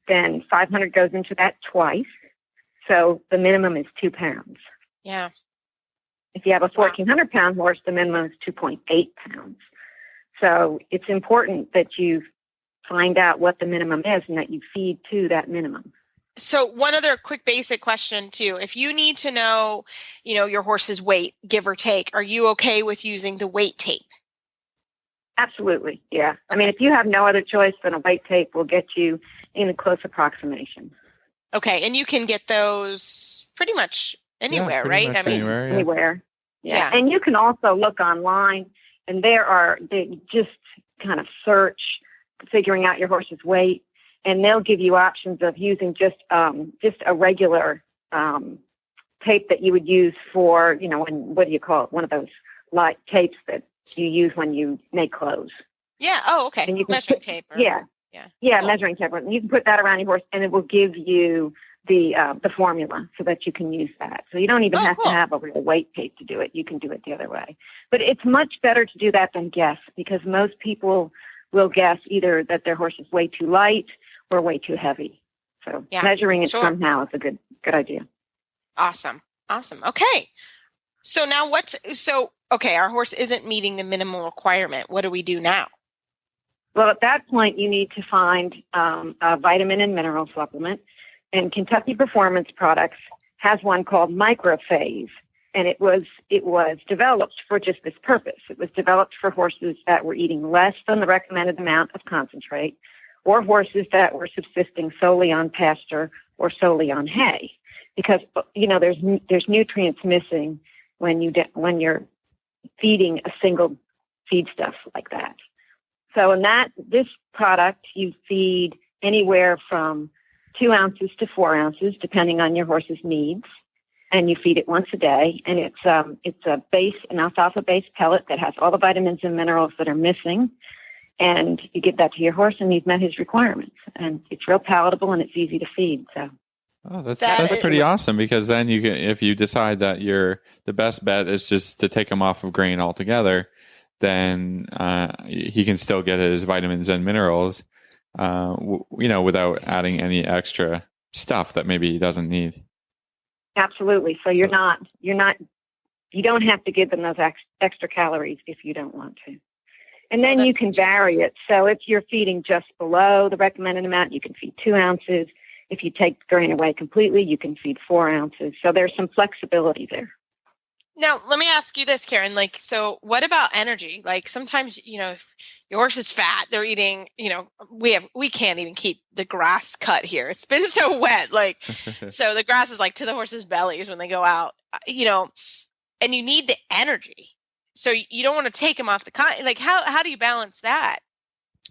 then 500 goes into that twice. So the minimum is 2 pounds. Yeah. If you have a 1,400-pound horse, the minimum is 2.8 pounds. So it's important that you find out what the minimum is and that you feed to that minimum. So one other quick basic question too. If you need to know, your horse's weight, give or take, are you okay with using the weight tape? Absolutely. Yeah. Okay. I mean, if you have no other choice, then a weight tape will get you in a close approximation. Okay. And you can get those pretty much anywhere, right? Anywhere. Yeah. And you can also look online, and they just kind of search figuring out your horse's weight. And they'll give you options of using just a regular tape that you would use for, what do you call it? One of those light tapes that you use when you make clothes. Yeah. Oh, okay. And you can Measuring tape. Yeah. Cool. Measuring tape. You can put that around your horse, and it will give you the formula so that you can use that. So you don't even have to have a real weight tape to do it. You can do it the other way. But it's much better to do that than guess, because most people will guess either that their horse is way too light or way too heavy. So measuring it somehow is a good idea. Awesome. Okay. So now our horse isn't meeting the minimum requirement. What do we do now? Well, at that point, you need to find a vitamin and mineral supplement. And Kentucky Performance Products has one called Microphase. And it was developed for just this purpose. It was developed for horses that were eating less than the recommended amount of concentrate, or horses that were subsisting solely on pasture or solely on hay. Because, there's nutrients missing when you're feeding a single feedstuff like that. So in this product, you feed anywhere from 2 ounces to 4 ounces, depending on your horse's needs. And you feed it once a day. And it's an alfalfa-based pellet that has all the vitamins and minerals that are missing. And you give that to your horse, and you've met his requirements. And it's real palatable, and it's easy to feed. So. Oh, that's pretty awesome, because then you can, if you decide that the best bet is just to take him off of grain altogether, then he can still get his vitamins and minerals, without adding any extra stuff that maybe he doesn't need. Absolutely. So you don't have to give them those extra calories if you don't want to. And then you can vary it. So if you're feeding just below the recommended amount, you can feed 2 ounces. If you take the grain away completely, you can feed 4 ounces. So there's some flexibility there. Now, let me ask you this, Karen. So what about energy? Sometimes, if your horse is fat, they're eating, we can't even keep the grass cut here. It's been so wet. So the grass is to the horse's bellies when they go out, and you need the energy. So you don't want to take them off the how do you balance that?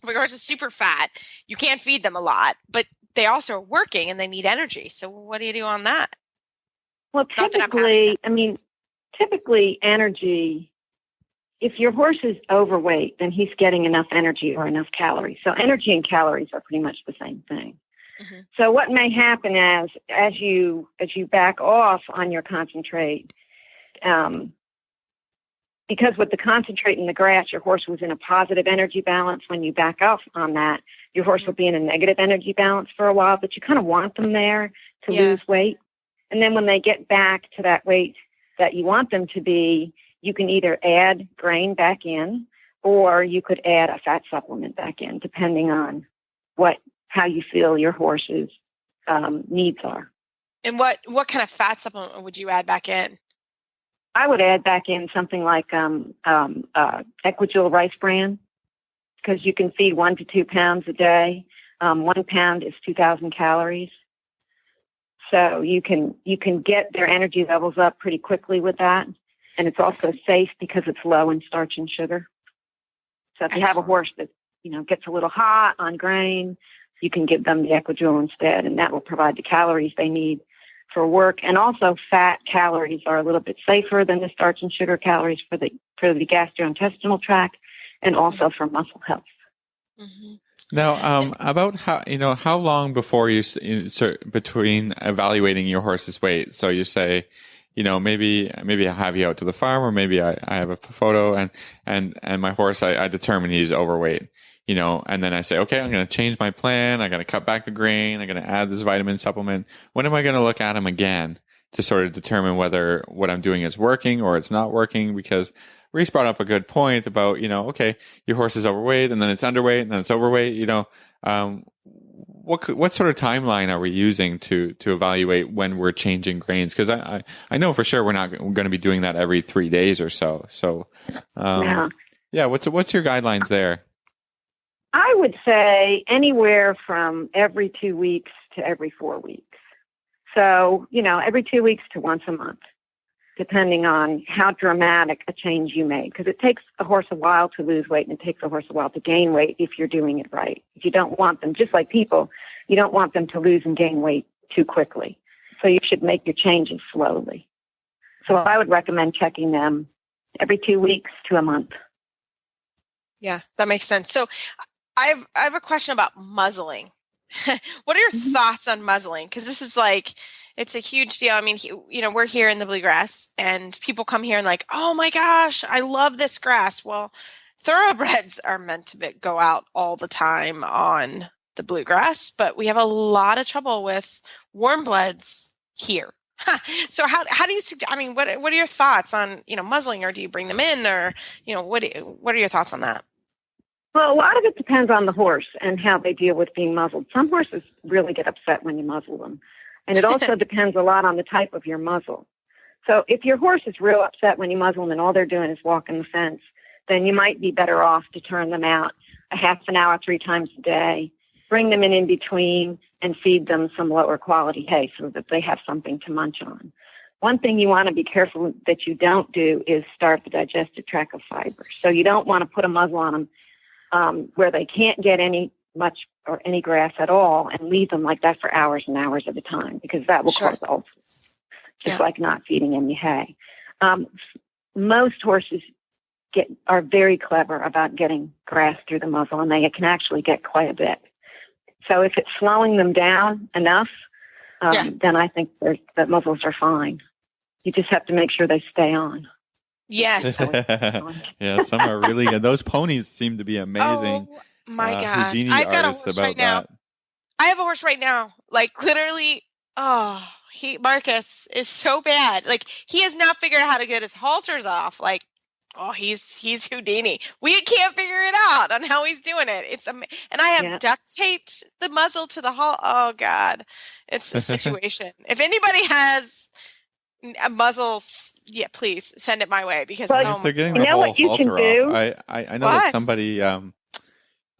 If your horse is super fat, you can't feed them a lot, but they also are working and they need energy. So what do you do on that? Well, typically energy, if your horse is overweight, then he's getting enough energy or enough calories. So energy and calories are pretty much the same thing. Mm-hmm. So what may happen as you back off on your concentrate, because with the concentrate in the grass, your horse was in a positive energy balance. When you back off on that, your horse will be in a negative energy balance for a while, but you kind of want them there to lose weight. And then when they get back to that weight that you want them to be, you can either add grain back in, or you could add a fat supplement back in, depending on how you feel your horse's needs are. And what kind of fat supplement would you add back in? I would add back in something like Equijil rice bran, because you can feed 1 to 2 pounds a day. 1 pound is 2,000 calories. So you can get their energy levels up pretty quickly with that. And it's also safe because it's low in starch and sugar. So if you have a horse that, gets a little hot on grain, you can give them the Equijil instead, and that will provide the calories they need for work. And also fat calories are a little bit safer than the starch and sugar calories for the gastrointestinal tract, and also for muscle health. Mm-hmm. Now, about how long before between evaluating your horse's weight? So you say, maybe I have you out to the farm, or maybe I have a photo and my horse, I determine he's overweight, and then I say, okay, I'm going to change my plan. I'm going to cut back the grain. I'm going to add this vitamin supplement. When am I going to look at him again to sort of determine whether what I'm doing is working or it's not working? Because Reese brought up a good point about, okay, your horse is overweight, and then it's underweight, and then it's overweight. What sort of timeline are we using to evaluate when we're changing grains? Because I know for sure we're going to be doing that every 3 days or so. So, what's your guidelines there? I would say anywhere from every 2 weeks to every 4 weeks. So, every 2 weeks to once a month, depending on how dramatic a change you made. Because it takes a horse a while to lose weight, and it takes a horse a while to gain weight if you're doing it right. If you don't want them, just like people, you don't want them to lose and gain weight too quickly. So you should make your changes slowly. So I would recommend checking them every 2 weeks to a month. Yeah, that makes sense. So I have a question about muzzling. What are your thoughts on muzzling? Because this is like, it's a huge deal. I mean, we're here in the bluegrass, and people come here and like, oh my gosh, I love this grass. Well, thoroughbreds are meant to go out all the time on the bluegrass, but we have a lot of trouble with warm bloods here. So how do you suggest? I mean, what are your thoughts on muzzling, or do you bring them in, or what are your thoughts on that? Well, a lot of it depends on the horse and how they deal with being muzzled. Some horses really get upset when you muzzle them. And it also depends a lot on the type of your muzzle. So if your horse is real upset when you muzzle them and all they're doing is walking the fence, then you might be better off to turn them out a half an hour 3 times a day, bring them in between, and feed them some lower quality hay so that they have something to munch on. One thing you want to be careful that you don't do is starve the digestive tract of fiber. So you don't want to put a muzzle on them where they can't get any grass at all, and leave them like that for hours and hours at a time, because that will cause ulcers, just like not feeding any hay. Most horses are very clever about getting grass through the muzzle, and they can actually get quite a bit. So if it's slowing them down enough, then I think the muzzles are fine. You just have to make sure they stay on. Yes. Yeah, some are really good. Those ponies seem to be amazing. Oh my God. Houdini I've got a artists horse about right now. that. I have a horse right now. Like literally, Marcus is so bad. Like he has not figured out how to get his halters off. Like, he's Houdini. We can't figure it out on how he's doing it. And I have duct taped the muzzle to the halt. Oh God, it's a situation. If anybody has a muzzle, please send it my way, because if they're getting the whole halter off. I know that somebody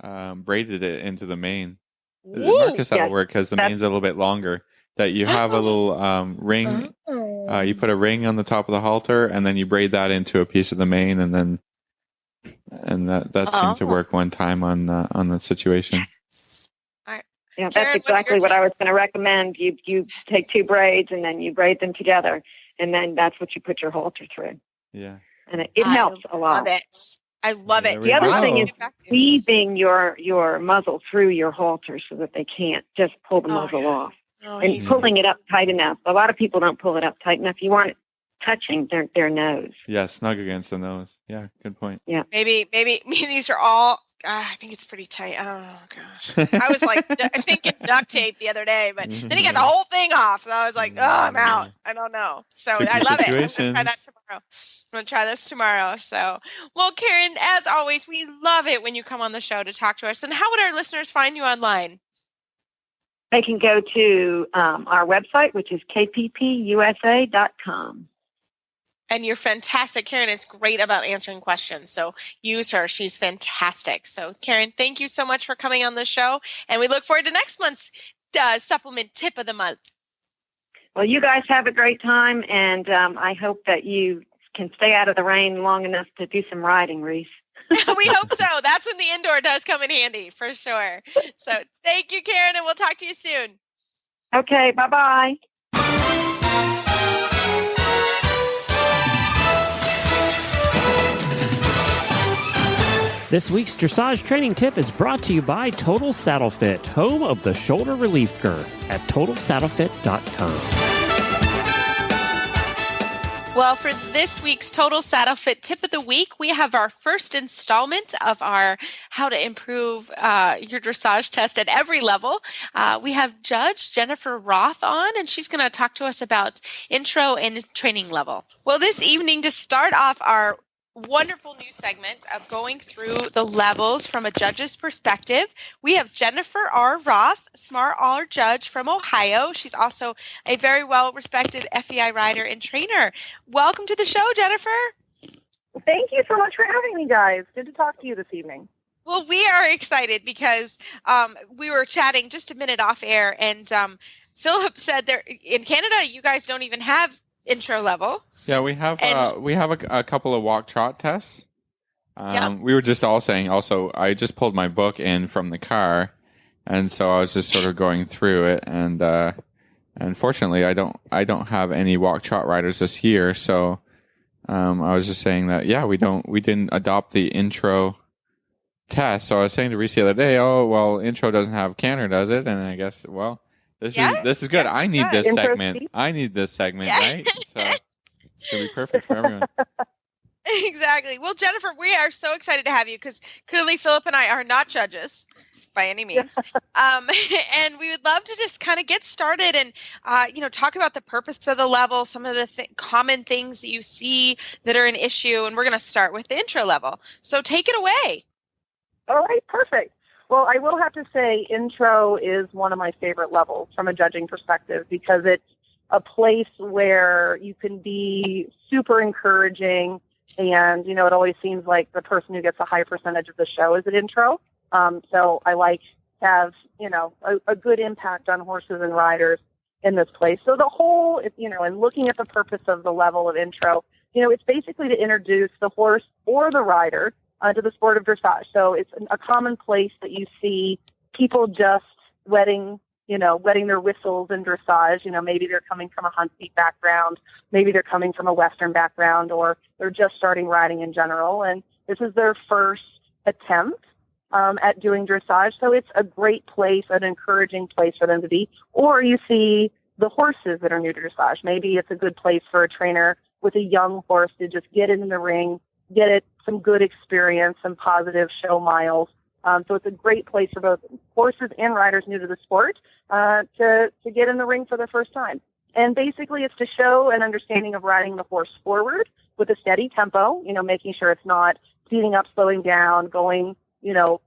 braided it into the mane. Marcus, that'll work because the mane's a little bit longer. That you have a little ring. You put a ring on the top of the halter, and then you braid that into a piece of the mane, and that seemed to work one time on the situation. Yeah, that's exactly what I was going to recommend. You take 2 braids and then you braid them together, and then that's what you put your halter through. Yeah, and it helps a lot. I love it. The other thing is weaving your muzzle through your halter so that they can't just pull the muzzle off, and pulling it up tight enough. A lot of people don't pull it up tight enough. You want it touching their nose. Yeah, snug against the nose. Yeah, good point. Yeah, maybe these are all. I think it's pretty tight. Oh gosh, I was like thinking duct tape the other day, but then he got the whole thing off, so I was like, I'm out. I don't know. So I love it. I'm gonna try that tomorrow. I'm gonna try this tomorrow. So, well, Karen, as always, we love it when you come on the show to talk to us. And how would our listeners find you online? They can go to our website, which is kppusa.com. And you're fantastic. Karen is great about answering questions, so use her. She's fantastic. So, Karen, thank you so much for coming on the show, and we look forward to next month's supplement tip of the month. Well, you guys have a great time, and I hope that you can stay out of the rain long enough to do some riding, Reese. We hope so. That's when the indoor does come in handy, for sure. So thank you, Karen, and we'll talk to you soon. Okay, bye-bye. This week's dressage training tip is brought to you by Total Saddle Fit, home of the shoulder relief girth at TotalSaddleFit.com. Well, for this week's Total Saddle Fit Tip of the Week, we have our first installment of our How to Improve Your Dressage Test at Every Level. We have Judge Jennifer Roth on, and she's going to talk to us about intro and training level. Well, this evening, to start off our wonderful new segment of going through the levels from a judge's perspective, we have Jennifer R. Roth, Smart R Judge from Ohio. She's also a very well-respected FEI rider and trainer. Welcome to the show, Jennifer. Thank you so much for having me, guys. Good to talk to you this evening. Well, we are excited because we were chatting just a minute off air, and Philip said there in Canada, you guys don't even have intro level. Yeah, we have a couple of walk trot tests. We were just all saying also, I just pulled my book in from the car, and so I was just sort of going through it, and unfortunately I don't have any walk trot riders this year, so I was just saying that we didn't adopt the intro test. So I was saying to Reese the other day, oh, well, intro doesn't have canter, does it? And I guess, well, this is good. I need this segment. I need this segment, right? So it's going to be perfect for everyone. Exactly. Well, Jennifer, we are so excited to have you because clearly Philip and I are not judges by any means. And we would love to just kind of get started and, talk about the purpose of the level, some of the common things that you see that are an issue. And we're going to start with the intro level. So take it away. All right, perfect. Well, I will have to say intro is one of my favorite levels from a judging perspective because it's a place where you can be super encouraging. And, it always seems like the person who gets a high percentage of the show is at intro. So I like to have, a good impact on horses and riders in this place. So the whole, and looking at the purpose of the level of intro, it's basically to introduce the horse or the rider to the sport of dressage. So it's a common place that you see people just wetting their whistles in dressage. Maybe they're coming from a hunt seat background, maybe they're coming from a Western background, or they're just starting riding in general. And this is their first attempt at doing dressage. So it's a great place, an encouraging place for them to be. Or you see the horses that are new to dressage. Maybe it's a good place for a trainer with a young horse to just get in the ring, get it some good experience, some positive show miles. So it's a great place for both horses and riders new to the sport to get in the ring for the first time. And basically it's to show an understanding of riding the horse forward with a steady tempo, making sure it's not speeding up, slowing down, going,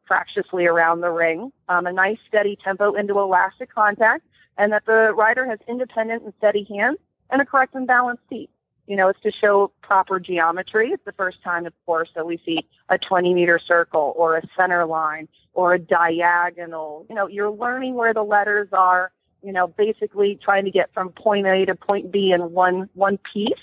fractiously around the ring, a nice steady tempo into elastic contact, and that the rider has independent and steady hands and a correct and balanced seat. It's to show proper geometry. It's the first time, of course, that we see a 20-meter circle or a center line or a diagonal. You're learning where the letters are, basically trying to get from point A to point B in one piece,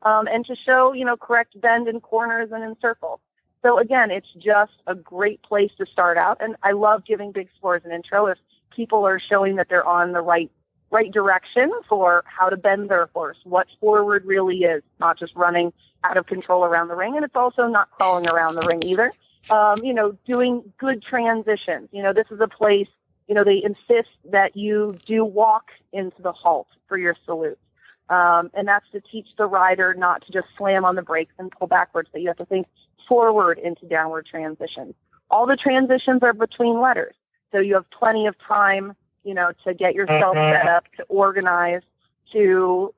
and to show, correct bend in corners and in circles. So again, it's just a great place to start out. And I love giving big scores an intro if people are showing that they're on the right direction for how to bend their horse, what forward really is, not just running out of control around the ring. And it's also not crawling around the ring either. Doing good transitions. This is a place, they insist that you do walk into the halt for your salute. And that's to teach the rider not to just slam on the brakes and pull backwards, but you have to think forward into downward transitions. All the transitions are between letters. So you have plenty of time, to get yourself set up, to organize, to,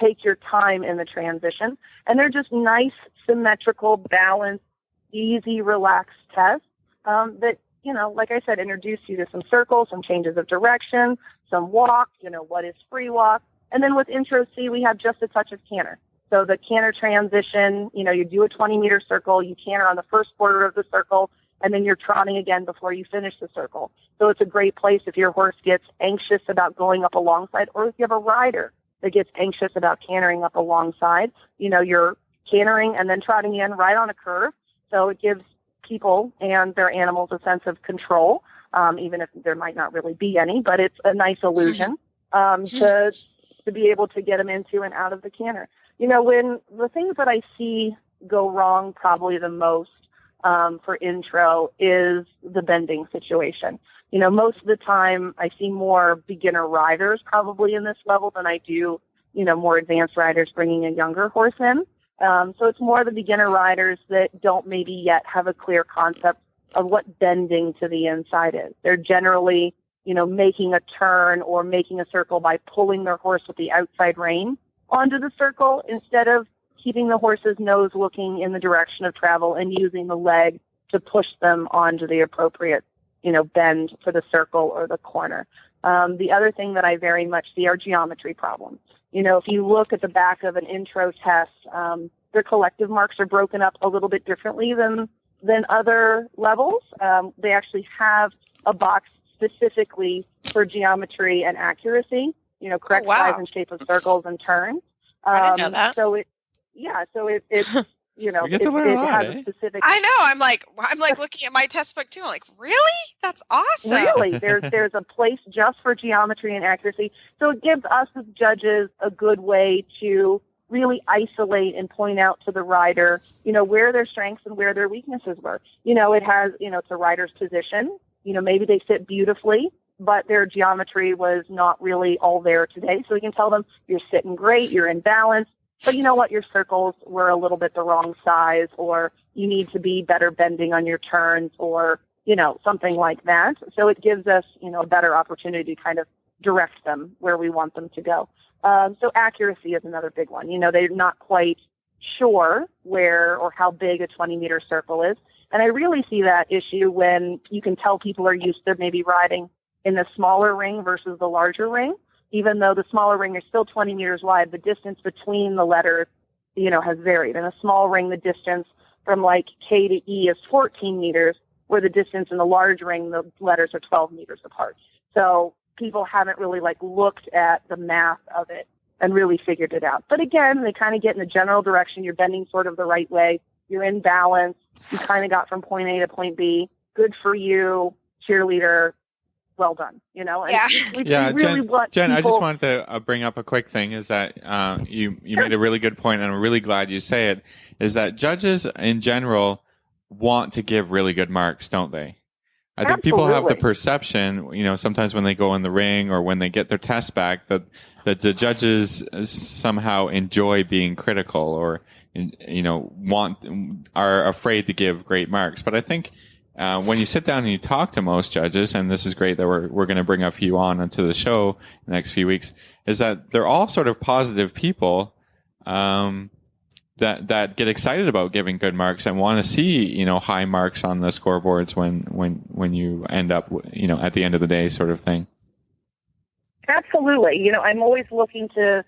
take your time in the transition. And they're just nice, symmetrical, balanced, easy, relaxed tests that, like I said, introduce you to some circles, some changes of direction, some walk, what is free walk. And then with Intro C, we have just a touch of canter. So the canter transition, you do a 20-meter circle, you canter on the first quarter of the circle, and then you're trotting again before you finish the circle. So it's a great place if your horse gets anxious about going up alongside, or if you have a rider that gets anxious about cantering up alongside. You're cantering and then trotting in right on a curve. So it gives people and their animals a sense of control, even if there might not really be any, but it's a nice illusion to be able to get them into and out of the canter. When the things that I see go wrong probably the most for intro is the bending situation. Most of the time I see more beginner riders probably in this level than I do, more advanced riders bringing a younger horse in. So it's more the beginner riders that don't maybe yet have a clear concept of what bending to the inside is. They're generally, making a turn or making a circle by pulling their horse with the outside rein onto the circle instead of keeping the horse's nose looking in the direction of travel and using the leg to push them onto the appropriate, bend for the circle or the corner. The other thing that I very much see are geometry problems. If you look at the back of an intro test, their collective marks are broken up a little bit differently than other levels. They actually have a box specifically for geometry and accuracy, correct size and shape of circles and turns. I didn't know that. So it's we get to learn a lot, a specific. I know. I'm like looking at my test book too. I'm like, really? That's awesome. Really, there's a place just for geometry and accuracy. So it gives us as judges a good way to really isolate and point out to the rider, where their strengths and where their weaknesses were. It has, it's a rider's position. Maybe they sit beautifully, but their geometry was not really all there today. So we can tell them, you're sitting great, you're in balance, but you know what, your circles were a little bit the wrong size, or you need to be better bending on your turns, or, something like that. So it gives us, a better opportunity to kind of direct them where we want them to go. So accuracy is another big one. They're not quite sure where or how big a 20-meter circle is. And I really see that issue when you can tell people are used to maybe riding in the smaller ring versus the larger ring. Even though the smaller ring is still 20 meters wide, the distance between the letters, has varied. In a small ring, the distance from like K to E is 14 meters, where the distance in the large ring, the letters are 12 meters apart. So people haven't really looked at the math of it and really figured it out. But again, they kind of get in the general direction. You're bending sort of the right way. You're in balance. You kind of got from point A to point B. Good for you, cheerleader. Well done. And we really want Jen, people... I just wanted to bring up a quick thing is that you made a really good point, and I'm really glad you say it, is that judges in general want to give really good marks, don't they? I think people have the perception, sometimes when they go in the ring or when they get their test back, that the judges somehow enjoy being critical or, are afraid to give great marks. But I think when you sit down and you talk to most judges, and this is great that we're going to bring a few on into the show in the next few weeks, is that they're all sort of positive people that get excited about giving good marks and want to see, high marks on the scoreboards when you end up, at the end of the day sort of thing. Absolutely. I'm always looking to,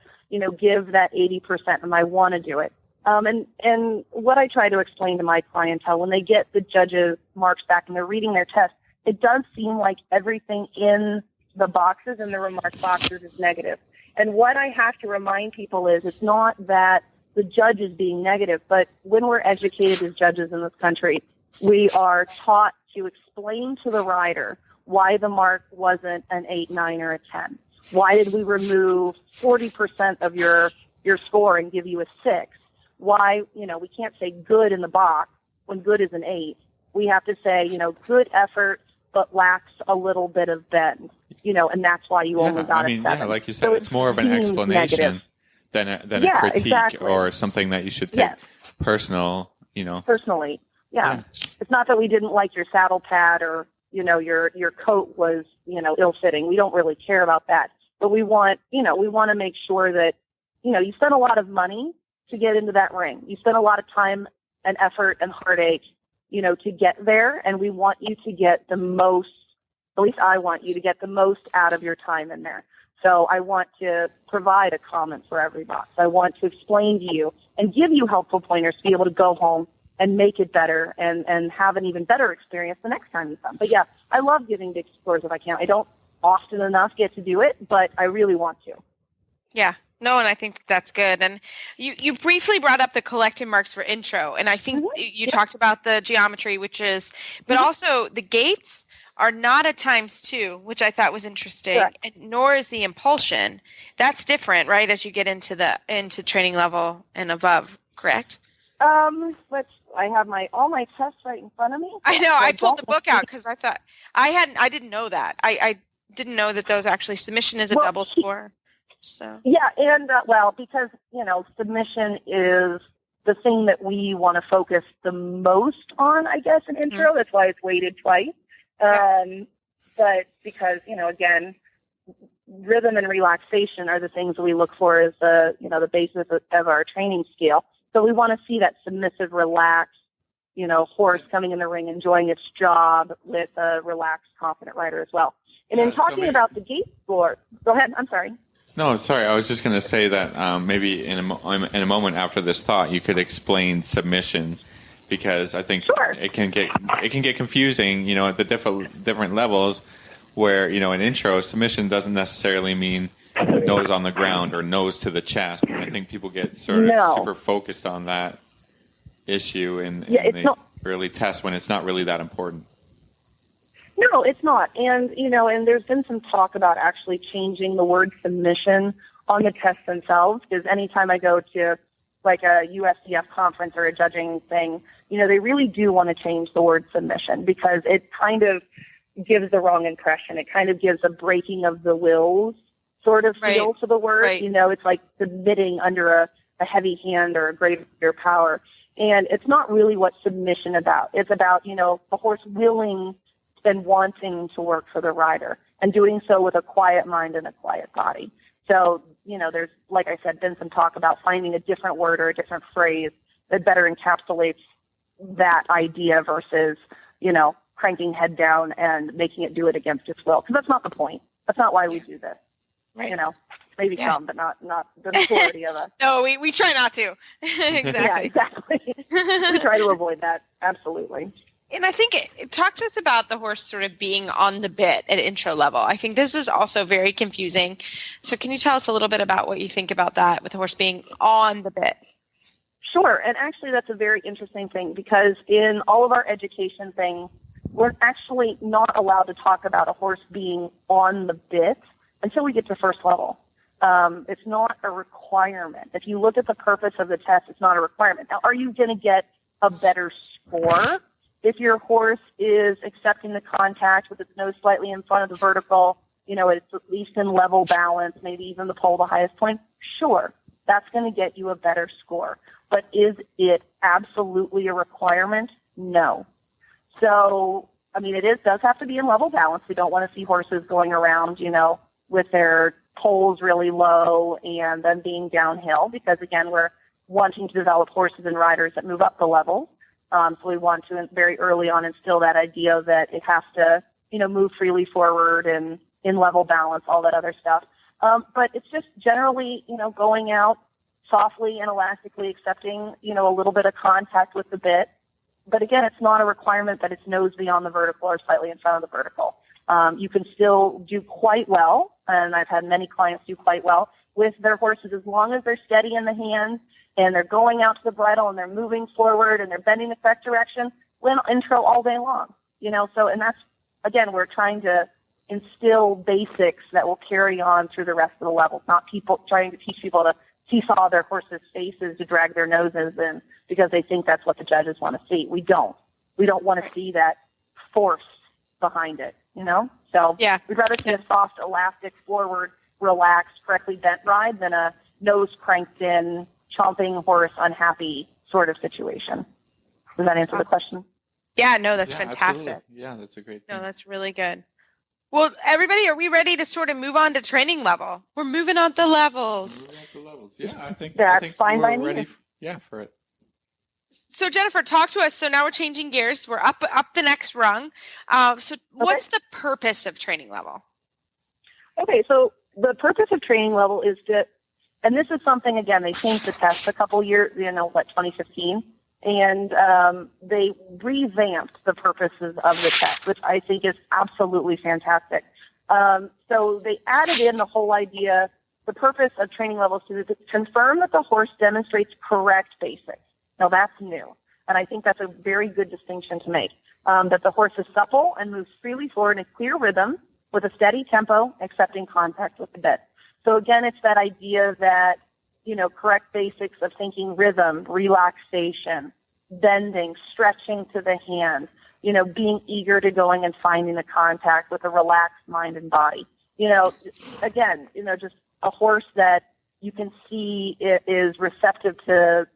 give that 80%, and I want to do it. And what I try to explain to my clientele, when they get the judges' marks back and they're reading their test, it does seem like everything in the boxes, in the remark boxes, is negative. And what I have to remind people is it's not that the judge is being negative, but when we're educated as judges in this country, we are taught to explain to the rider why the mark wasn't an 8, 9, or a 10. Why did we remove 40% of your score and give you a 6? Why, we can't say good in the box when good is an 8. We have to say, good effort, but lacks a little bit of bend, and that's why you only got a 7. Yeah, like you said, so it's more of an explanation than a critique or something that you should take personal, Personally, yeah. It's not that we didn't like your saddle pad or, your coat was, ill-fitting. We don't really care about that. But we want to make sure that, you spent a lot of money to get into that ring. You spent a lot of time and effort and heartache, to get there. And we want you to get the most, at least I want you to get the most out of your time in there. So I want to provide a comment for every box. I want to explain to you and give you helpful pointers to be able to go home and make it better and have an even better experience the next time you come. But yeah, I love giving big scores if I can. I don't often enough get to do it, but I really want to. Yeah. No, and I think that's good. And you briefly brought up the collective marks for intro, and I think you talked about the geometry, but also the gates are not at ×2, which I thought was interesting, and nor is the impulsion. That's different, right, as you get into training level and above, correct? I have all my tests right in front of me. I know. I pulled the book out because I thought I didn't know that. I didn't know that those actually submission is a double score. So yeah, and because submission is the thing that we want to focus the most on, I guess, in intro. That's why it's weighted twice. But because again, rhythm and relaxation are the things that we look for as the basis of our training scale. So we want to see that submissive, relaxed, horse coming in the ring, enjoying its job with a relaxed, confident rider as well. And in talking about the gate score, go ahead. I'm sorry. No, sorry. I was just going to say that maybe in a moment after this thought, you could explain submission, because I think it can get confusing, at the different levels, where in intro submission doesn't necessarily mean nose on the ground or nose to the chest. And I think people get sort of super focused on that issue in the early test when it's not really that important. No, it's not. And, and there's been some talk about actually changing the word submission on the tests themselves, because anytime I go to like a USDF conference or a judging thing, they really do want to change the word submission because it kind of gives the wrong impression. It kind of gives a breaking of the wills sort of feel to the word. Right. It's like submitting under a heavy hand or a greater power. And it's not really what submission about. It's about, the horse willing and wanting to work for the rider and doing so with a quiet mind and a quiet body. So, there's, like I said, been some talk about finding a different word or a different phrase that better encapsulates that idea versus, cranking head down and making it do it against its will. Because that's not the point. That's not why we do this. Right. Maybe some, but not the majority of us. No, we try not to. Exactly. Yeah, exactly. We try to avoid that. Absolutely. And I think talk to us about the horse sort of being on the bit at intro level. I think this is also very confusing. So can you tell us a little bit about what you think about that with the horse being on the bit? Sure. And actually, that's a very interesting thing because in all of our education things, we're actually not allowed to talk about a horse being on the bit until we get to first level. It's not a requirement. If you look at the purpose of the test, it's not a requirement. Now, are you going to get a better score if your horse is accepting the contact with its nose slightly in front of the vertical, it's at least in level balance, maybe even the pole the highest point? Sure, that's going to get you a better score. But is it absolutely a requirement? No. So, it does have to be in level balance. We don't want to see horses going around, with their poles really low and then being downhill because, again, we're wanting to develop horses and riders that move up the levels. So we want to very early on instill that idea that it has to, move freely forward and in level balance, all that other stuff. But it's just generally, going out softly and elastically accepting, a little bit of contact with the bit. But again, it's not a requirement that it's nose beyond the vertical or slightly in front of the vertical. You can still do quite well, and I've had many clients do quite well with their horses as long as they're steady in the hands and they're going out to the bridle and they're moving forward and they're bending the correct direction, win intro all day long, So, and that's, again, we're trying to instill basics that will carry on through the rest of the levels, not people trying to teach people to seesaw their horses' faces to drag their noses in because they think that's what the judges want to see. We don't want to see that force behind it, So yeah. We'd rather see a soft, elastic, forward, relaxed, correctly bent ride than a nose cranked in, chomping horse, unhappy sort of situation. Does that answer the question? Yeah, no, that's fantastic. Absolutely. Yeah, that's a great thing. No, that's really good. Well, everybody, are we ready to sort of move on to training level? We're moving on to levels. Yeah, I think fine by we're me. ready for it. So Jennifer, talk to us. So now we're changing gears. We're up the next rung. What's the purpose of training level? Okay, so the purpose of training level is to, and this is something, again, they changed the test a couple years, 2015, and they revamped the purposes of the test, which I think is absolutely fantastic. So they added in the whole idea, the purpose of training levels is to confirm that the horse demonstrates correct basics. Now that's new, and I think that's a very good distinction to make, that the horse is supple and moves freely forward in a clear rhythm with a steady tempo, accepting contact with the bit. So again, it's that idea that, correct basics of thinking rhythm, relaxation, bending, stretching to the hand, being eager to going and finding the contact with a relaxed mind and body. Again, just a horse that you can see it is receptive to,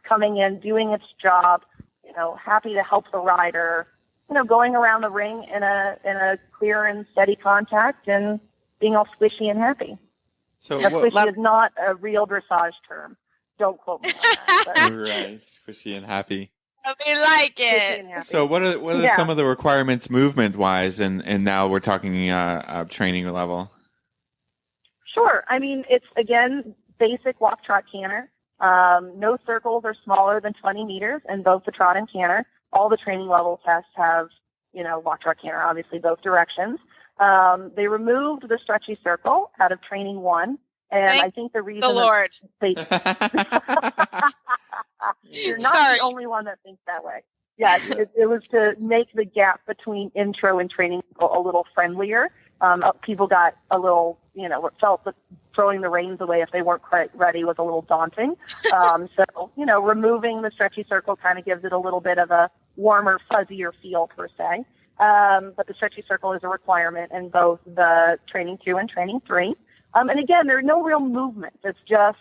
coming in, doing its job, happy to help the rider, going around the ring in a clear and steady contact and being all squishy and happy. So squishy is not a real dressage term. Don't quote me on that. Right, squishy and happy. We like it. So what are some of the requirements movement wise, and now we're talking training level? Sure. I mean, it's again basic walk, trot, canter. No circles are smaller than 20 meters in both the trot and canter. All the training level tests have, walk, trot, canter, obviously both directions. They removed the stretchy circle out of training 1. And I think the reason the Lord. You're not the only one that thinks that way. Yeah, it was to make the gap between intro and training a little friendlier. People got a little, felt that throwing the reins away if they weren't quite ready was a little daunting. So, removing the stretchy circle kind of gives it a little bit of a warmer, fuzzier feel per se. But the stretchy circle is a requirement in both the training 2 and training 3. And again, there's no real movement. It's just,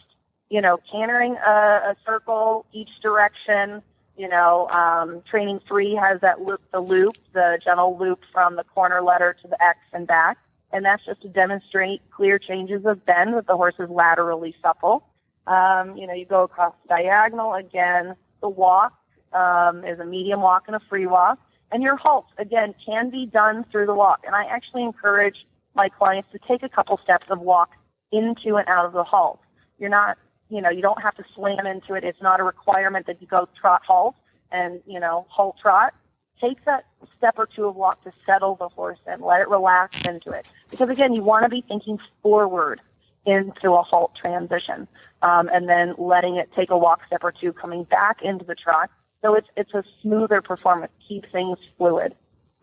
cantering a circle each direction. Training 3 has that loop, the gentle loop from the corner letter to the X and back. And that's just to demonstrate clear changes of bend that the horse is laterally supple. You go across diagonal. Again, the walk is a medium walk and a free walk. And your halts, again, can be done through the walk. And I actually encourage my clients to take a couple steps of walk into and out of the halt. You're not, you don't have to slam into it. It's not a requirement that you go trot, halt, and, halt, trot. Take that step or two of walk to settle the horse and let it relax into it. Because, again, you want to be thinking forward into a halt transition, and then letting it take a walk step or two, coming back into the trot. So it's a smoother performance, keep things fluid.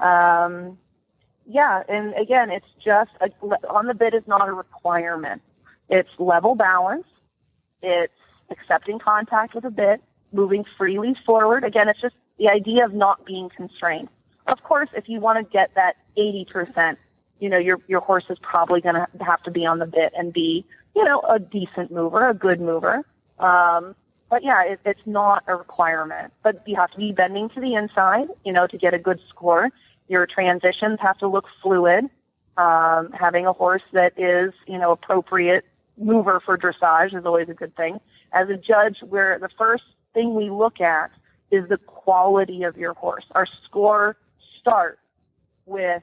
And again, it's just, on the bit is not a requirement. It's level balance. It's accepting contact with a bit, moving freely forward. Again, it's just the idea of not being constrained. Of course, if you want to get that 80%, your horse is probably going to have to be on the bit and be, a decent mover, a good mover. But yeah, it's not a requirement. But you have to be bending to the inside, to get a good score. Your transitions have to look fluid. Having a horse that is, appropriate mover for dressage is always a good thing. As a judge, where the first thing we look at is the quality of your horse. Our score starts with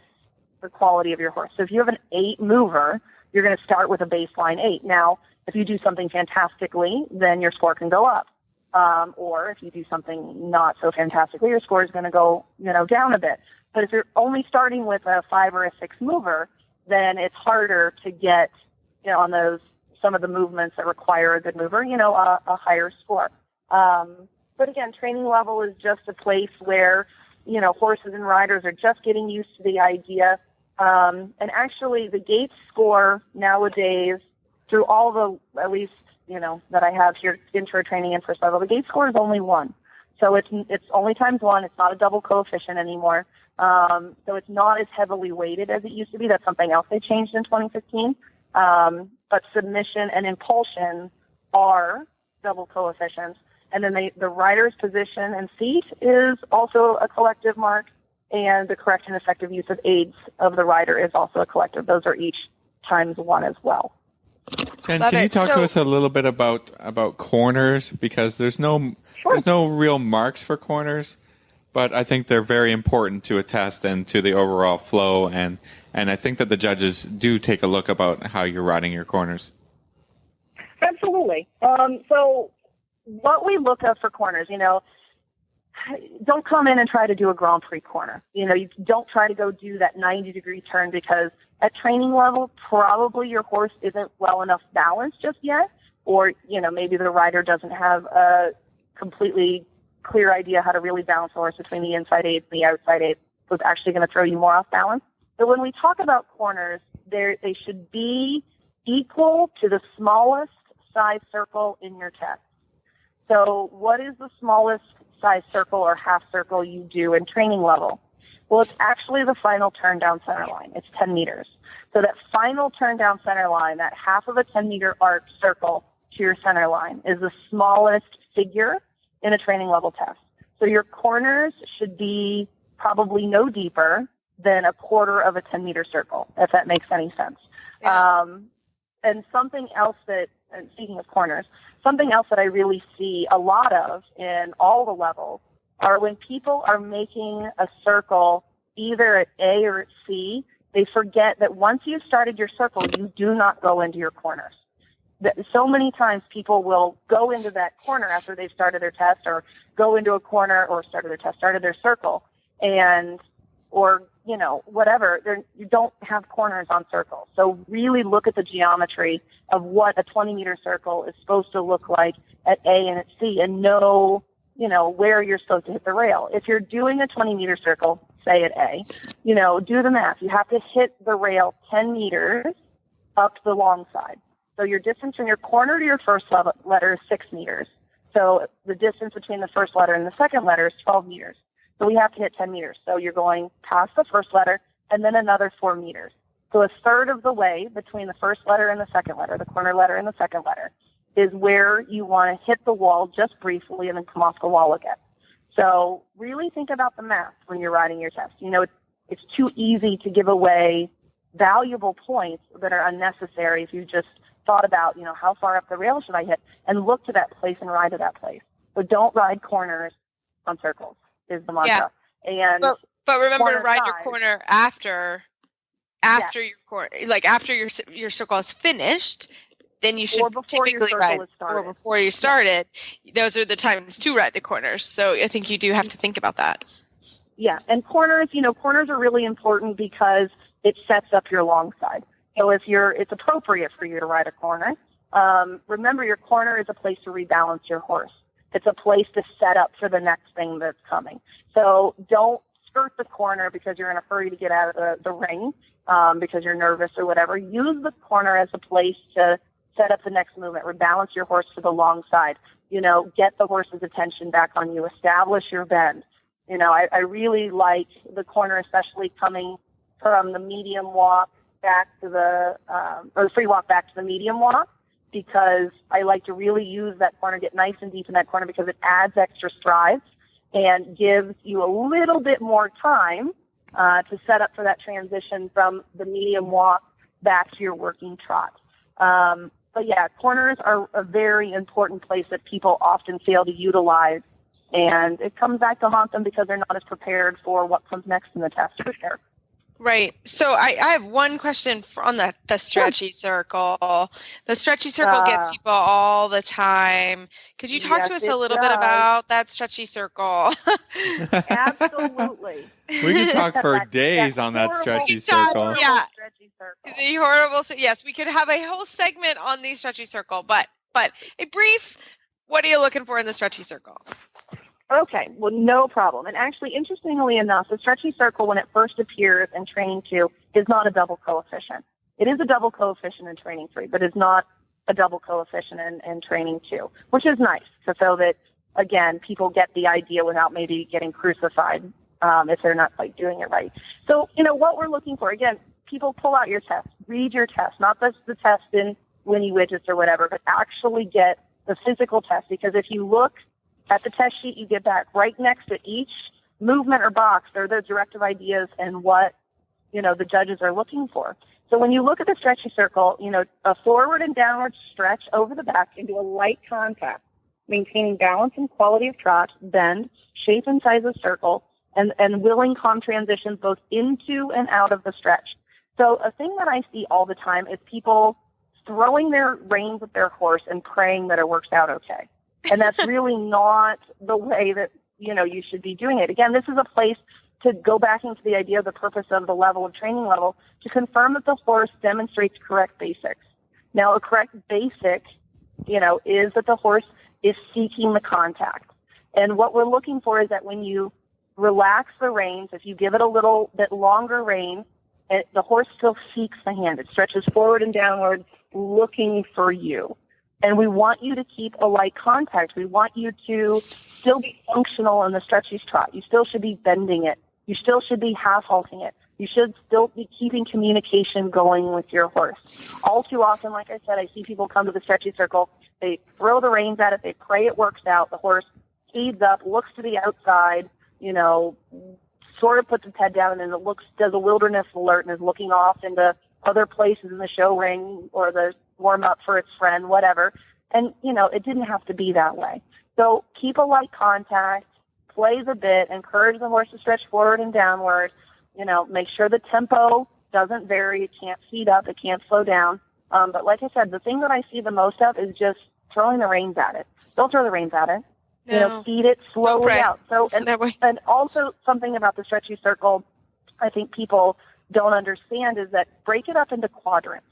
the quality of your horse. So if you have an 8 mover, you're going to start with a baseline 8. Now, if you do something fantastically, then your score can go up. Or if you do something not so fantastically, your score is going to go, down a bit. But if you're only starting with a 5 or a 6 mover, then it's harder to get, on those, some of the movements that require a good mover, a higher score. But again, training level is just a place where, horses and riders are just getting used to the idea. And actually the gate score nowadays, through all the, at least, that I have here, intro training and first level, the gate score is only 1. So it's only times 1. It's not a double coefficient anymore. So it's not as heavily weighted as it used to be. That's something else they changed in 2015. But submission and impulsion are double coefficients. And then the rider's position and seat is also a collective mark. And the correct and effective use of aids of the rider is also a collective. Those are each times 1 as well. Jen, can you talk to us a little bit about corners? Because there's no real marks for corners, but I think they're very important to a test and to the overall flow. And I think that the judges do take a look about how you're riding your corners. Absolutely. So what we look at for corners, don't come in and try to do a Grand Prix corner. You don't try to go do that 90-degree turn, because at training level, probably your horse isn't well enough balanced just yet, or, maybe the rider doesn't have a completely clear idea how to really balance the horse between the inside aids and the outside aids. So it's actually going to throw you more off balance. But when we talk about corners, they should be equal to the smallest size circle in your test. So what is the smallest size circle or half circle you do in training level? Well, it's actually the final turn down center line. It's 10 meters. So that final turn down center line, that half of a 10-meter arc circle to your center line, is the smallest figure in a training level test. So your corners should be probably no deeper than a quarter of a 10-meter circle, if that makes any sense. Yeah. And something else that, and speaking of corners, something else that I really see a lot of in all the levels are when people are making a circle either at A or at C, they forget that once you've started your circle, you do not go into your corners. So many times people will go into that corner after they've started their test, or go into a corner or started their circle, and, or, whatever. You don't have corners on circles. So really look at the geometry of what a 20-meter circle is supposed to look like at A and at C, and know where you're supposed to hit the rail. If you're doing a 20-meter circle, say at A, do the math. You have to hit the rail 10 meters up the long side. So your distance from your corner to your first letter is 6 meters. So the distance between the first letter and the second letter is 12 meters. So we have to hit 10 meters. So you're going past the first letter and then another 4 meters. So a third of the way between the first letter and the second letter, the corner letter and the second letter, is where you want to hit the wall just briefly and then come off the wall again. So really think about the math when you're writing your test. It's too easy to give away valuable points that are unnecessary if you just thought about, how far up the rail should I hit, and look to that place and ride to that place. So don't ride corners on circles is the mantra. Yeah. And but remember to ride your corner after your corner, like after your circle is finished. Then you should typically ride, or before you started. Those are the times to ride the corners. So I think you do have to think about that. Yeah, and corners are really important because it sets up your long side. So it's appropriate for you to ride a corner. Remember, your corner is a place to rebalance your horse. It's a place to set up for the next thing that's coming. So don't skirt the corner because you're in a hurry to get out of the ring, because you're nervous or whatever. Use the corner as a place to set up the next movement, rebalance your horse to the long side, get the horse's attention back on you, establish your bend. I really like the corner, especially coming from the medium walk back to or the free walk back to the medium walk, because I like to really use that corner, get nice and deep in that corner, because it adds extra strides and gives you a little bit more time to set up for that transition from the medium walk back to your working trot. But yeah, corners are a very important place that people often fail to utilize, and it comes back to haunt them because they're not as prepared for what comes next in the test for sure. Right. So I have one question on the stretchy circle. The stretchy circle gets people all the time. Could you talk to us a little bit about that stretchy circle? Absolutely. We could talk for days on that stretchy circle. Yeah. The horrible. Yes, we could have a whole segment on the stretchy circle, but a brief, what are you looking for in the stretchy circle? Okay, well, no problem. And actually, interestingly enough, the stretchy circle, when it first appears in Training 2, is not a double coefficient. It is a double coefficient in Training 3, but it's not a double coefficient in Training 2, which is nice, so that, again, people get the idea without maybe getting crucified if they're not quite doing it right. So, what we're looking for, again, people pull out your test, read your test, not just the test in Winnie Widgets or whatever, but actually get the physical test, because if you look at the test sheet you get back, right next to each movement or box, there are the directive ideas and what, the judges are looking for. So when you look at the stretchy circle, a forward and downward stretch over the back into a light contact, maintaining balance and quality of trot, bend, shape and size of circle, and willing calm transitions both into and out of the stretch. So a thing that I see all the time is people throwing their reins at their horse and praying that it works out okay. And that's really not the way that, you should be doing it. Again, this is a place to go back into the idea of the purpose of the level of training level to confirm that the horse demonstrates correct basics. Now, a correct basic, is that the horse is seeking the contact. And what we're looking for is that when you relax the reins, if you give it a little bit longer rein, the horse still seeks the hand. It stretches forward and downward, looking for you. And we want you to keep a light contact. We want you to still be functional in the stretchy trot. You still should be bending it. You still should be half halting it. You should still be keeping communication going with your horse. All too often, like I said, I see people come to the stretchy circle. They throw the reins at it. They pray it works out. The horse speeds up, looks to the outside, sort of puts its head down, and then does a wilderness alert and is looking off into other places in the show ring or the warm up for its friend, whatever. And, it didn't have to be that way. So keep a light contact, play the bit, encourage the horse to stretch forward and downward, make sure the tempo doesn't vary. It can't speed up. It can't slow down. But like I said, the thing that I see the most of is just throwing the reins at it. Don't throw the reins at it. No. Speed it slowly out. So, and also something about the stretchy circle I think people don't understand is that break it up into quadrants.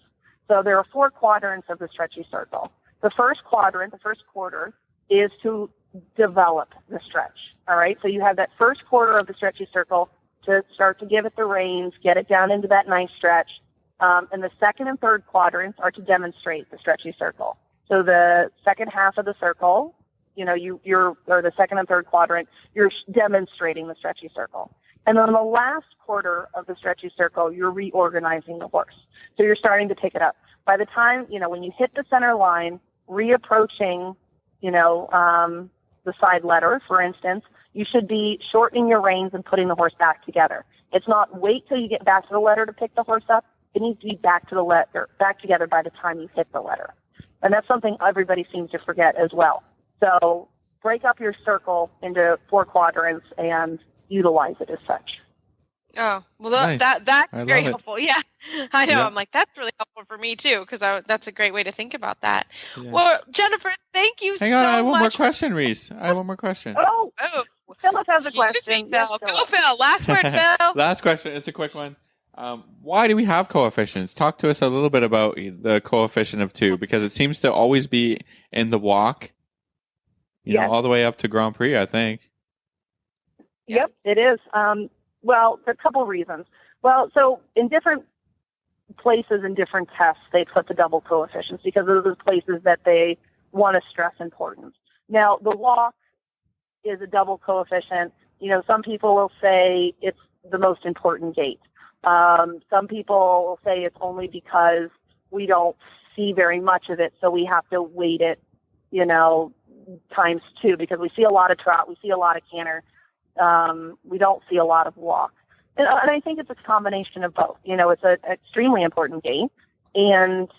So there are 4 quadrants of the stretchy circle. The first quadrant, the first quarter, is to develop the stretch. All right. So you have that first quarter of the stretchy circle to start to give it the reins, get it down into that nice stretch. And the second and third quadrants are to demonstrate the stretchy circle. So the second half of the circle, or the second and third quadrant, you're demonstrating the stretchy circle. And then the last quarter of the stretchy circle, you're reorganizing the horse. So you're starting to pick it up. By the time, when you hit the center line, reapproaching, the side letter, for instance, you should be shortening your reins and putting the horse back together. It's not wait till you get back to the letter to pick the horse up. It needs to be back together by the time you hit the letter. And that's something everybody seems to forget as well. So break up your circle into 4 quadrants and utilize it as such. Oh, well, Nice. that's I very love it. helpful. Yeah, I know. Yeah. I'm like, that's really helpful for me too, because that's a great way to think about that. Yeah. Well, Jennifer, thank you Hang so on, I have one more much. question, Reese. I have one more question. Oh, Oh, Phyllis has a excuse question. me, Yes, Phil. Go, Phyllis. Phil. Last word, Phil. Last question. It's a quick one. Why do we have coefficients? Talk to us a little bit about the coefficient of 2, because it seems to always be in the walk, Yes. all the way up to Grand Prix, I think. Yep, it is. Well, there are a couple reasons. Well, so in different places in different tests, they put the double coefficients because those are the places that they want to stress importance. Now, the walk is a double coefficient. Some people will say it's the most important gait. Some people will say it's only because we don't see very much of it, so we have to weight it, times 2, because we see a lot of trot, we see a lot of canter. We don't see a lot of walk. And I think it's a combination of both. It's an extremely important game. And,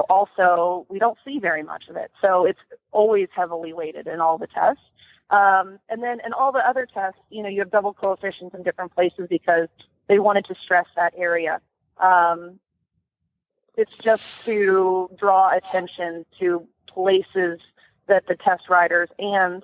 also we don't see very much of it. So it's always heavily weighted in all the tests. And then in all the other tests, you have double coefficients in different places because they wanted to stress that area. It's just to draw attention to places that the test riders and,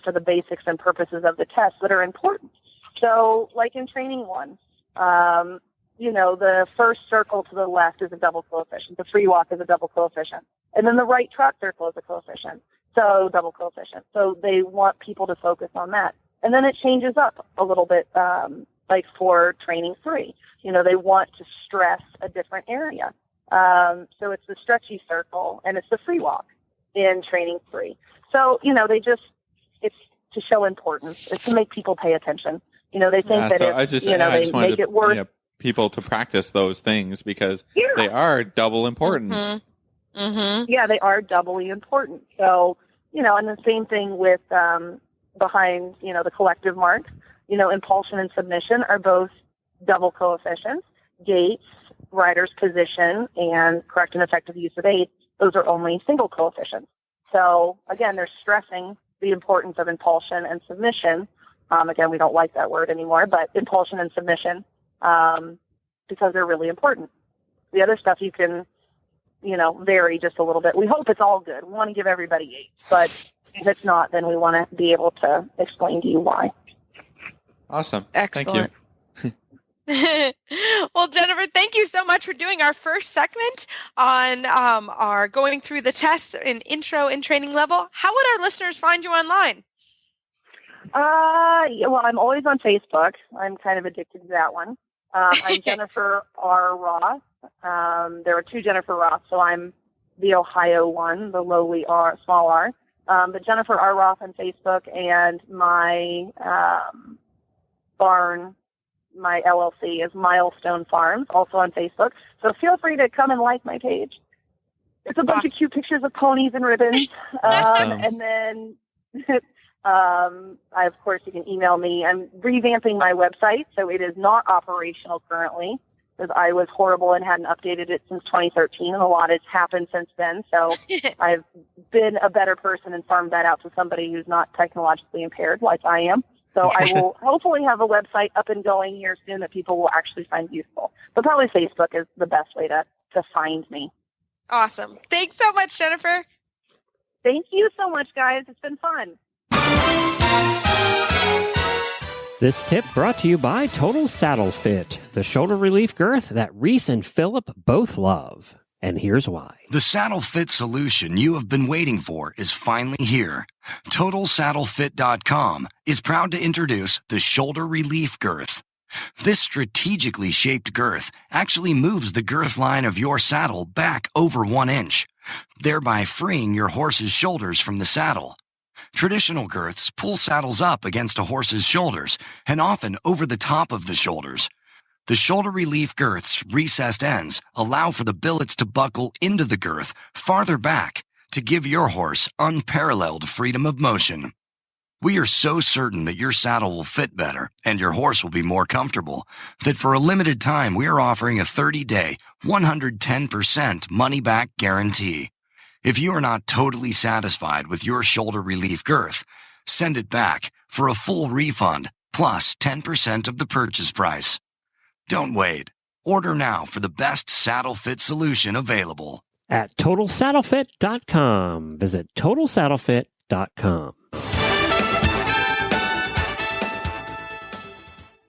for the basics and purposes of the test that are important. So like in training 1, the first circle to the left is a double coefficient. The free walk is a double coefficient. And then the right trot circle is a coefficient. So double coefficient. So they want people to focus on that. And then it changes up a little bit, like for training 3. They want to stress a different area. So it's the stretchy circle and it's the free walk in training 3. So, it's to show importance. It's to make people pay attention. They think that so it's, I they just wanted make it worth. people to practice those things because Yeah. they are double important. Mm-hmm. Mm-hmm. Yeah, they are doubly important. So, and the same thing with behind, the collective marks, impulsion and submission are both double coefficients. Gaits, rider's position, and correct and effective use of aid, those are only single coefficients. So, again, they're stressing the importance of impulsion and submission. Again, we don't like that word anymore, but impulsion and submission, because they're really important. The other stuff you can, vary just a little bit. We hope it's all good. We want to give everybody 8, but if it's not, then we want to be able to explain to you why. Awesome. Excellent. Thank you. Well, Jennifer, thank you so much for doing our first segment on our going through the tests in intro and training level. How would our listeners find you online? Well, I'm always on Facebook. I'm kind of addicted to that one. I'm Jennifer R. Ross. There are 2 Jennifer Ross, so I'm the Ohio one, the lowly R, small r. But Jennifer R. Ross on Facebook, and my barn, my LLC is Milestone Farms, also on Facebook. So feel free to come and like my page. It's a bunch of cute pictures of ponies and ribbons. Awesome. And then, of course, you can email me. I'm revamping my website, so it is not operational currently because I was horrible and hadn't updated it since 2013, and a lot has happened since then. So I've been a better person and farmed that out to somebody who's not technologically impaired like I am. So I will hopefully have a website up and going here soon that people will actually find useful. But probably Facebook is the best way to find me. Awesome. Thanks so much, Jennifer. Thank you so much, guys. It's been fun. This tip brought to you by Total Saddle Fit, the shoulder relief girth that Reese and Philip both love. And here's why. The saddle fit solution you have been waiting for is finally here. TotalSaddleFit.com is proud to introduce the Shoulder Relief Girth. This strategically shaped girth actually moves the girth line of your saddle back over 1 inch, thereby freeing your horse's shoulders from the saddle. Traditional girths pull saddles up against a horse's shoulders and often over the top of the shoulders. The Shoulder Relief Girth's recessed ends allow for the billets to buckle into the girth farther back to give your horse unparalleled freedom of motion. We are so certain that your saddle will fit better and your horse will be more comfortable that for a limited time we are offering a 30-day, 110% money-back guarantee. If you are not totally satisfied with your shoulder relief girth, send it back for a full refund plus 10% of the purchase price. Don't wait. Order now for the best saddle fit solution available. At TotalSaddleFit.com. Visit TotalSaddleFit.com.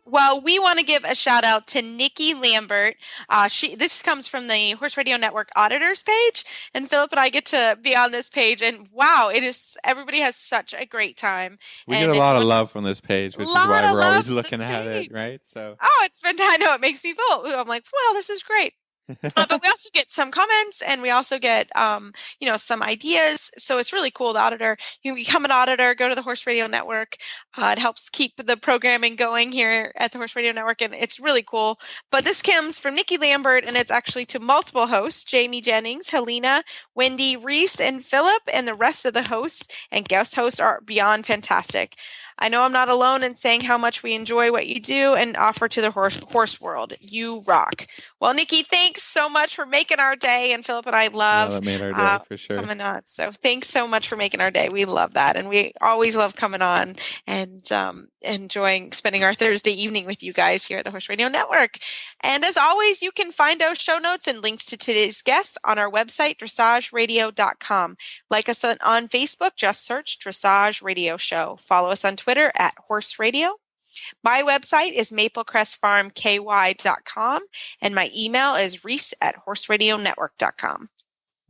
Well, we want to give a shout out to Nikki Lambert. This comes from the Horse Radio Network auditors page, and Philip and I get to be on this page. And wow, everybody has such a great time. We get a lot of love from this page, which is why we're always looking at it, right? So, I know it makes me feel. I'm like, wow, this is great. But we also get some comments, and we also get, some ideas. So it's really cool. The auditor, you can become an auditor, go to the Horse Radio Network. It helps keep the programming going here at the Horse Radio Network, and it's really cool. But this comes from Nikki Lambert, and it's actually to multiple hosts: Jamie Jennings, Helena, Wendy, Reese, and Philip, and the rest of the hosts and guest hosts are beyond fantastic. I know I'm not alone in saying how much we enjoy what you do and offer to the horse world. You rock. Well, Nikki, thanks so much for making our day. And Philip and I love that made our day for sure. Coming on. So thanks so much for making our day. We love that. And we always love coming on and enjoying spending our Thursday evening with you guys here at the Horse Radio Network. And as always, you can find those show notes and links to today's guests on our website, dressageradio.com. Like us on Facebook, just search Dressage Radio Show. Follow us on Twitter at Horse Radio. My website is maplecrestfarmky.com, and my email is reese@horseradionetwork.com.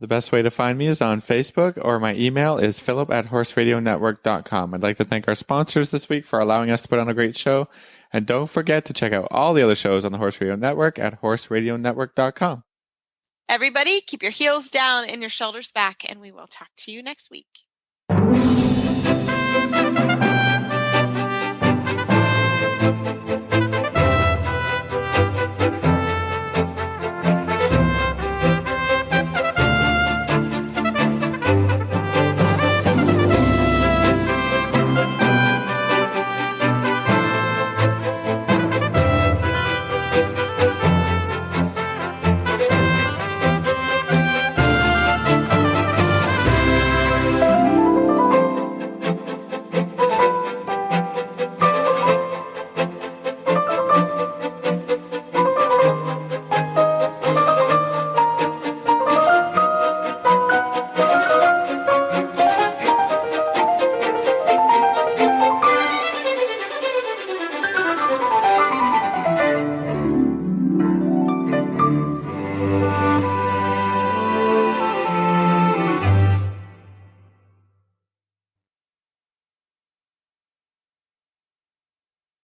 The best way to find me is on Facebook, or my email is philip@horseradionetwork.com. I'd like to thank our sponsors this week for allowing us to put on a great show. And don't forget to check out all the other shows on the Horse Radio Network at horseradionetwork.com. Everybody, keep your heels down and your shoulders back, and we will talk to you next week.